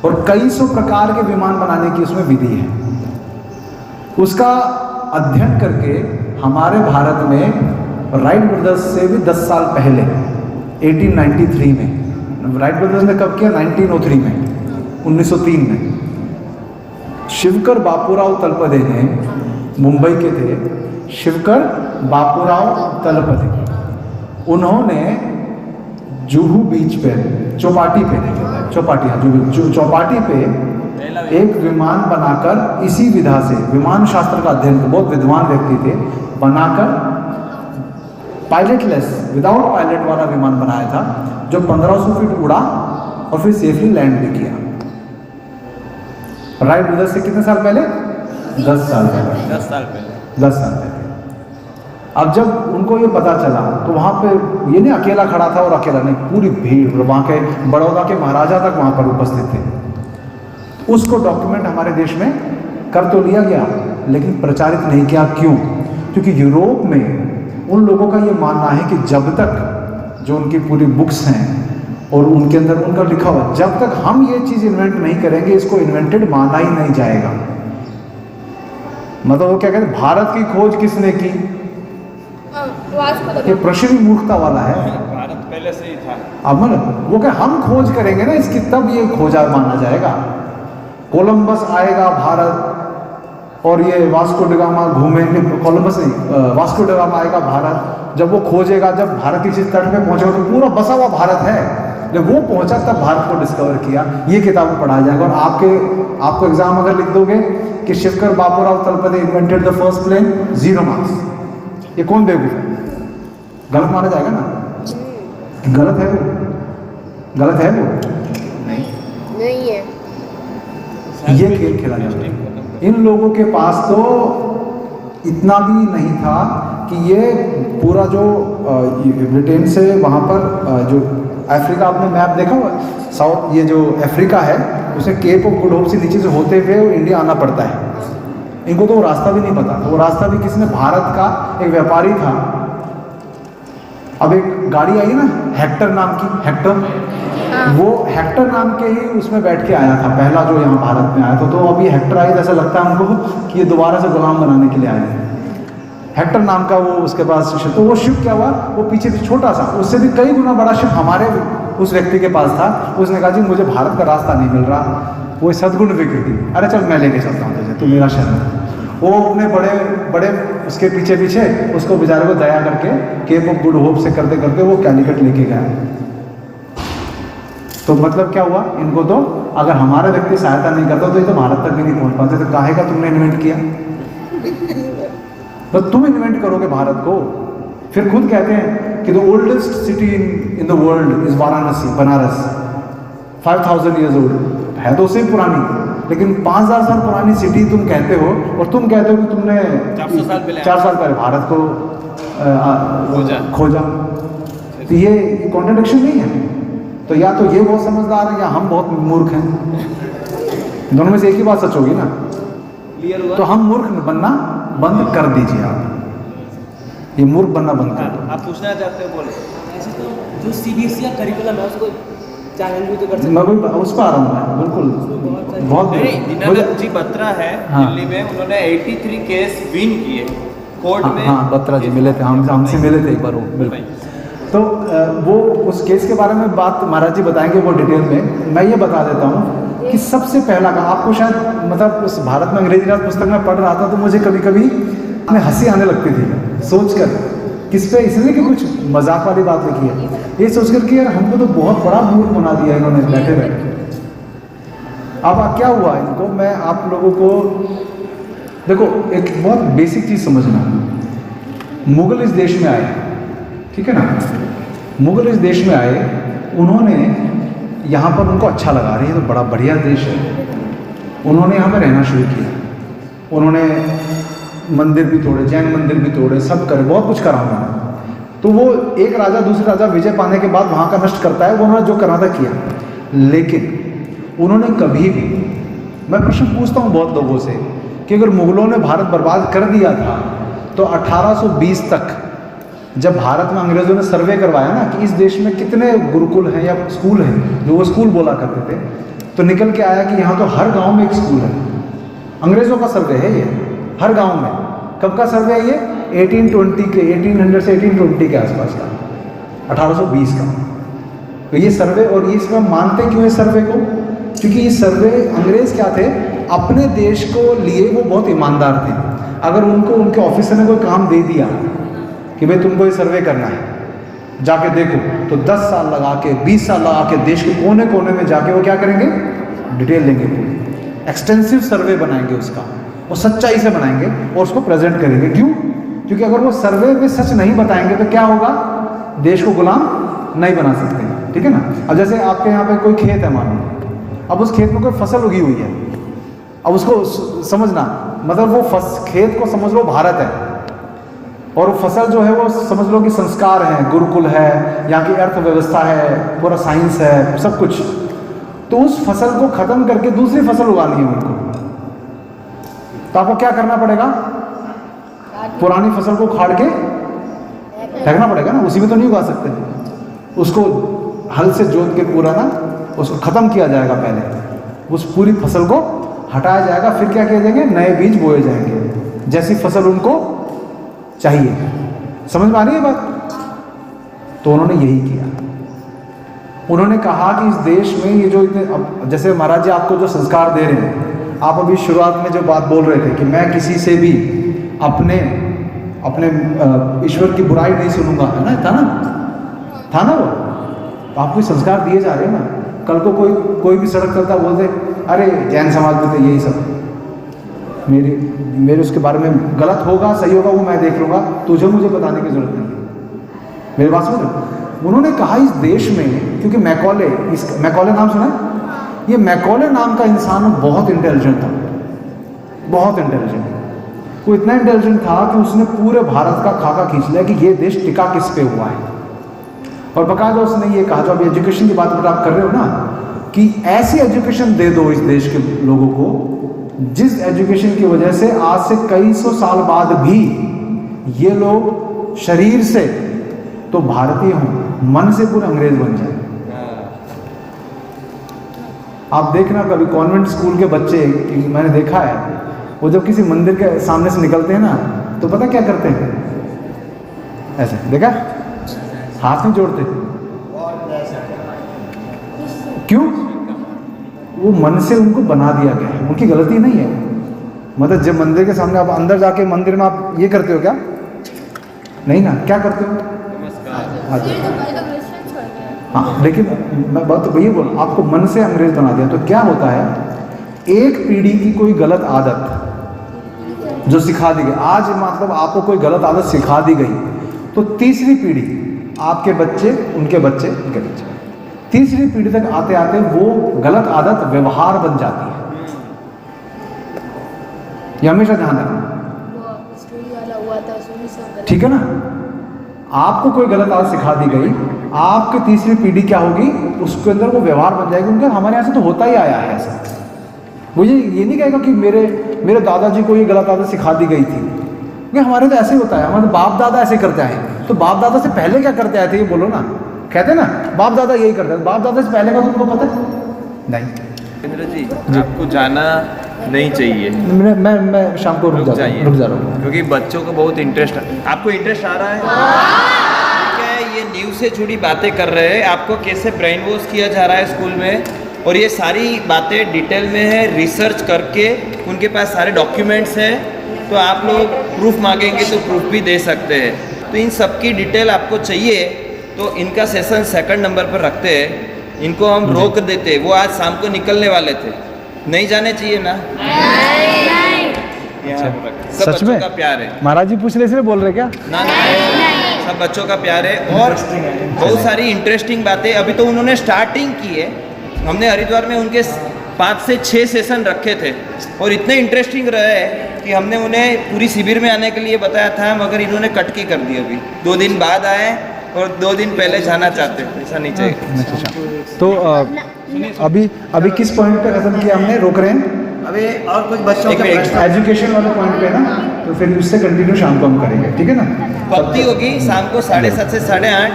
और कई सौ प्रकार के विमान बनाने की उसमें विधि है। उसका अध्ययन करके हमारे भारत में राइट ब्रदर्स से भी 10 साल पहले 1893 में, राइट ब्रदर्स ने कब किया? 1903 में, 1903 में शिवकर बापूराव तलपदे ने, मुंबई के थे शिवकर बापूराव तलपदे, उन्होंने जुहू बीच पे, चौपाटी पे, चौपाटी, हाँ जुहू चौपाटी पे एक विमान बनाकर इसी विधा से, विमान शास्त्र का अध्ययन, बहुत विद्वान व्यक्ति थे, बनाकर पायलटलेस, विदाउट पायलट वाला विमान बनाया था, जो 1500 फीट उड़ा और फिर सेफली लैंड भी किया। राइट ब्रदर्स से कितने साल पहले? 10 साल पहले। 10 साल पहले। 10 साल पहले। अब जब उनको ये पता चला तो वहाँ पे ये नहीं अकेला खड़ा था और अकेला नहीं, पूरी भीड़, वहाँ के बड़ौदा के महाराजा तक वहाँ पर उपस्थित थे। उसको डॉक्यूमेंट हमारे देश में कर तो लिया गया लेकिन प्रचारित नहीं किया। क्यों? क्योंकि यूरोप में उन लोगों का ये मानना है कि जब तक जो उनकी पूरी बुक्स हैं और उनके अंदर उनका लिखा हुआ, जब तक हम ये चीज़ इन्वेंट नहीं करेंगे इसको इन्वेंटेड माना ही नहीं जाएगा। मतलब वो क्या कहते हैं, भारत की खोज किसने की? ये प्रश्न भी मूर्खता वाला है। भारत पहले से ही था। अब मतलब वो क्या हम खोज करेंगे ना इसकी, तब ये खोजा माना जाएगा। कोलंबस आएगा भारत और ये वास्को ड गामा घूमेंगे, कोलंबस नहीं, वास्को ड गामा आएगा भारत, जब वो खोजेगा, जब भारत की चीज तट पे पहुंचेगा तो पूरा बसा हुआ भारत है, जब वो पहुंचा तब भारत को डिस्कवर किया। ये किताब में पढ़ाया जाएगा। और आपको एग्जाम अगर लिख दोगे कि Shivkar Bapurao Talpade invented the first plane, 0 मार्क्स। ये कौन बेवकूफ है? गलत माना जाएगा ना? गलत है वो, गलत है वो नहीं है। ये खेल खेला जाता है। इन लोगों के पास तो इतना भी नहीं था कि ये पूरा जो ब्रिटेन से वहाँ पर जो अफ्रीका, आपने मैप देखा हुआ साउथ, ये जो अफ्रीका है उसे केप ऑफ गुड होप से नीचे से होते हुए इंडिया आना पड़ता है। इनको तो वो रास्ता भी नहीं पता। वो रास्ता भी किसने? भारत का एक व्यापारी था। अब एक गाड़ी आई ना हेक्टर नाम की, हेक्टर, वो हेक्टर नाम के ही उसमें बैठ के आया था, पहला जो यहाँ भारत में आया था। तो अब ये हेक्टर आई, जैसा लगता है हमको कि ये दोबारा से गुलाम बनाने के लिए आए हैं। हेक्टर नाम का वो उसके पास शिप, तो वो शिप क्या हुआ, वो पीछे से छोटा सा, उससे भी कई गुना बड़ा शिप हमारे उस व्यक्ति के पास था। उसने कहा जी मुझे भारत का रास्ता नहीं मिल रहा। वो सद्गुण विकृति, अरे चल मैं लेके चलता हूँ तुझे, तू मेरा शरण। वो अपने बड़े बड़े उसके पीछे पीछे उसको बेचारे को दया करके केप ऑफ गुड होप से करते करते वो कैलिकट लेके गया। तो मतलब क्या हुआ, इनको तो अगर हमारा व्यक्ति सहायता नहीं करता तो ये तो भारत तक भी नहीं पहुंच पाते। तो काहे का तुमने इन्वेंट किया? तो तुम इन्वेंट करोगे भारत को। फिर खुद कहते हैं कि the oldest city in the world is Varanasi, Banaras, 5000 years old है तो उससे पुरानी, लेकिन 5000 साल पुरानी सिटी तुम कहते हो, और तुम कहते हो कि तुमने 4 साल पहले भारत को खोजा। तो ये कॉन्ट्रडिक्शन नहीं है। तो या तो ये बहुत समझदार है या हम बहुत मूर्ख हैं। दोनों में से एक ही बात सच होगी ना। क्लियर हुआ? तो हम मूर्ख बनना बंद कर दीजिए। आप ये मूर्ख बनना बंद कर दो। आप पूछना चाहते हो, बोले। ऐसे तो जो CBSE का करिकुलम है उसको चैलेंज भी तो कर सकते मैं वही उस पर आ रहा हूँ मैं, बिल्कुल बहुत नहीं, दीनानाथ जी बत्रा है हाँ। दिल्ली में, उन्होंने 83 केस विन किए कोर्ट में। हाँ बत्रा जी मिले थे, हमसे मिले थे एक बार वो, बिल्कुल। तो वो उस केस के बारे में बात महाराज जी बताएंगे वो डिटेल में। मैं ये बता देता हूँ कि सबसे पहला का आपको शायद मतलब उस भारत में अंग्रेजी राज पुस्तक में पढ़ रहा था तो मुझे कभी कभी हंसी आने लगती थी सोचकर, किस पे, इसलिए कि कुछ मजाक वाली बात लिखी है, ये सोचकर कि यार हमको तो बहुत बड़ा मूर्ख बना दिया इन्होंने बैठे बैठे। अब क्या हुआ इनको, मैं आप लोगों को देखो एक बहुत बेसिक चीज़ समझना। मुगल इस देश में आए, ठीक है ना, मुगल इस देश में आए, उन्होंने यहाँ पर उनको अच्छा लगा, रही है तो बड़ा बढ़िया देश है, उन्होंने यहाँ पर रहना शुरू किया। उन्होंने मंदिर भी तोड़े, जैन मंदिर भी तोड़े, सब करे, बहुत कुछ करा उन्होंने। तो वो एक राजा दूसरे राजा विजय पाने के बाद वहाँ का नष्ट करता है, वो उन्होंने जो करना था किया। लेकिन उन्होंने कभी भी, मैं प्रश्न पूछता हूँ बहुत लोगों से कि अगर मुगलों ने भारत बर्बाद कर दिया था तो 1820 तक जब भारत में अंग्रेजों ने सर्वे करवाया ना कि इस देश में कितने गुरुकुल हैं या स्कूल हैं, जो वो स्कूल बोला करते थे, तो निकल के आया कि यहाँ तो हर गांव में एक स्कूल है। अंग्रेजों का सर्वे है ये, हर गांव में। कब का सर्वे है ये? 1820 के, 1800 से 1820 के आसपास का, 1820 का। तो ये सर्वे, और ये इसमें मानते क्यों है सर्वे को? क्योंकि ये सर्वे अंग्रेज क्या थे, अपने देश को लिए वो बहुत ईमानदार थे। अगर उनको उनके ऑफिसर ने कोई काम दे दिया कि भाई तुमको ये सर्वे करना है, जाके देखो, तो 10 साल लगा के, 20 साल लगा के देश के कोने कोने में जाके वो क्या करेंगे, डिटेल लेंगे, पूरी एक्सटेंसिव सर्वे बनाएंगे उसका, वो सच्चाई से बनाएंगे और उसको प्रेजेंट करेंगे। क्यों? क्योंकि अगर वो सर्वे में सच नहीं बताएंगे तो क्या होगा, देश को गुलाम नहीं बना सकते, ठीक है ना। अब जैसे आपके यहाँ पे कोई खेत है मान लो, अब उस खेत में कोई फसल उगी हुई है, अब उसको समझना, मतलब वो खेत को समझ लो भारत है, और वो फसल जो है वो समझ लो कि संस्कार है, गुरुकुल है, यहाँ की अर्थव्यवस्था है, पूरा साइंस है, सब कुछ। तो उस फसल को खत्म करके दूसरी फसल उगानी है उनको, तो आपको क्या करना पड़ेगा, पुरानी फसल को उखाड़ के फेंकना पड़ेगा ना, उसी में तो नहीं उगा सकते, उसको हल से जोत के पूरा ना उसको खत्म किया जाएगा, पहले उस पूरी फसल को हटाया जाएगा, फिर क्या किया जाएंगे, नए बीज बोए जाएंगे जैसी फसल उनको चाहिए। समझ में आ रही है बात? तो उन्होंने यही किया। उन्होंने कहा कि इस देश में ये जो इतने, अब जैसे महाराज जी आपको जो संस्कार दे रहे हैं, आप अभी शुरुआत में जो बात बोल रहे थे कि मैं किसी से भी अपने ईश्वर की बुराई नहीं सुनूंगा, है ना, था ना वो, तो आपको संस्कार दिए जा रहे हैं ना। कल को कोई भी सड़क चलता बोलते अरे जैन समाज में तो यही सब, मेरे उसके बारे में गलत होगा सही होगा वो मैं देख लूँगा, तुझे मुझे बताने की जरूरत नहीं। मेरी बात सुन। उन्होंने कहा इस देश में, क्योंकि मैकॉले नाम सुना, ये मैकॉले नाम का इंसान बहुत इंटेलिजेंट था, बहुत इंटेलिजेंट। वो इतना इंटेलिजेंट था कि उसने पूरे भारत का खाका खींच लिया कि ये देश टिका किस पे हुआ है। और बकायदा उसने ये कहा, जो अभी एजुकेशन की बात आप कर रहे हो ना, कि ऐसी एजुकेशन दे दो इस देश के लोगों को जिस एजुकेशन की वजह से आज से कई सौ साल बाद भी ये लोग शरीर से तो भारतीय हों, मन से पूरे अंग्रेज बन जाए। आप देखना कभी कॉन्वेंट स्कूल के बच्चे, मैंने देखा है, वो जब किसी मंदिर के सामने से निकलते हैं ना, तो पता क्या करते हैं, ऐसे देखा, हाथ में जोड़ते। क्यों? वो मन से उनको बना दिया गया है, उनकी गलती नहीं है, मतलब जब मंदिर के सामने आप अंदर जाके मंदिर में आप ये करते हो क्या? नहीं ना, क्या करते हो? नमस्कार। अच्छा हाँ, लेकिन मैं बात तो वही बोल, आपको मन से अंग्रेज बना दिया तो क्या होता है, एक पीढ़ी की कोई गलत आदत जो सिखा दी गई, आज मतलब आपको कोई गलत आदत सिखा दी गई तो तीसरी पीढ़ी, आपके बच्चे, उनके बच्चे, उनके बच्चे, तीसरी पीढ़ी तक आते आते वो गलत आदत व्यवहार बन जाती है। ये हमेशा ध्यान रखना, ठीक है ना? आपको कोई गलत आदत सिखा दी गई, आपकी तीसरी पीढ़ी क्या होगी, उसके अंदर वो व्यवहार बन जाएगी उनका। हमारे यहाँ से तो होता ही आया है ऐसा। मुझे ये नहीं कहेगा कि मेरे दादाजी को ये गलत आदत सिखा दी गई थी, क्योंकि हमारे तो ऐसे ही होता है, हमारे बाप दादा ऐसे करते आए। तो बाप दादा से पहले क्या करते आए थे ये बोलो ना, कहते ना बाप दादा यही करते हैं, बाप दादा से पहले का तुमको पता है? नहीं। जितेंद्र जी, आपको जाना नहीं चाहिए। मैं शाम को रुक जा रहा हूँ, क्योंकि बच्चों को बहुत इंटरेस्ट, आपको इंटरेस्ट आ रहा है क्या? ये न्यूज़ से जुड़ी बातें कर रहे हैं, आपको कैसे ब्रेन वॉश किया जा रहा है स्कूल में, और ये सारी बातें डिटेल में है, रिसर्च करके उनके पास सारे डॉक्यूमेंट्स हैं, तो आप लोग प्रूफ मांगेंगे तो प्रूफ भी दे सकते हैं। तो इन सब की डिटेल आपको चाहिए तो इनका सेशन 2nd नंबर पर रखते हैं, इनको हम रोक देते। वो आज शाम को निकलने वाले थे, नहीं जाने चाहिए ना? सब सच में बच्चों का प्यार है। महाराज जी पूछ ले इसलिए बोल रहे क्या? ना सब बच्चों का प्यार है, और बहुत सारी इंटरेस्टिंग बातें अभी तो उन्होंने स्टार्टिंग की है। हमने हरिद्वार में उनके 5 से 6 सेशन रखे थे और इतने इंटरेस्टिंग रहे कि हमने उन्हें पूरी शिविर में आने के लिए बताया था, मगर इन्होंने कटकी कर दी। अभी 2 दिन बाद आए और 2 दिन पहले जाना चाहते हैं, ऐसा नहीं चाहिए। तो अभी किस पॉइंट पे खत्म किया हमने, रोक रहे हैं अभी और कुछ बच्चों के एजुकेशन वाले पॉइंट पे ना, तो फिर उससे कंटिन्यू शाम को हम करेंगे, ठीक है ना? भक्ति होगी शाम को 7:30 से 8:30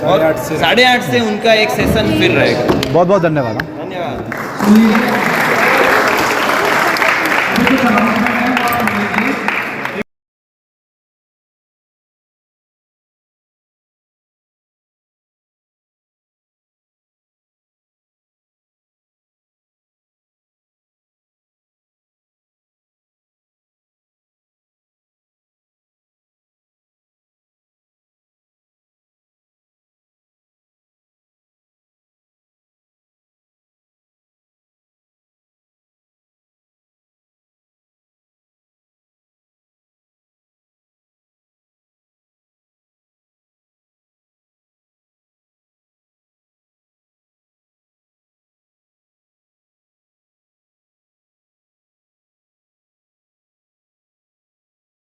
और 8:30 से उनका एक सेशन फिर रहेगा। बहुत बहुत धन्यवाद। धन्यवाद।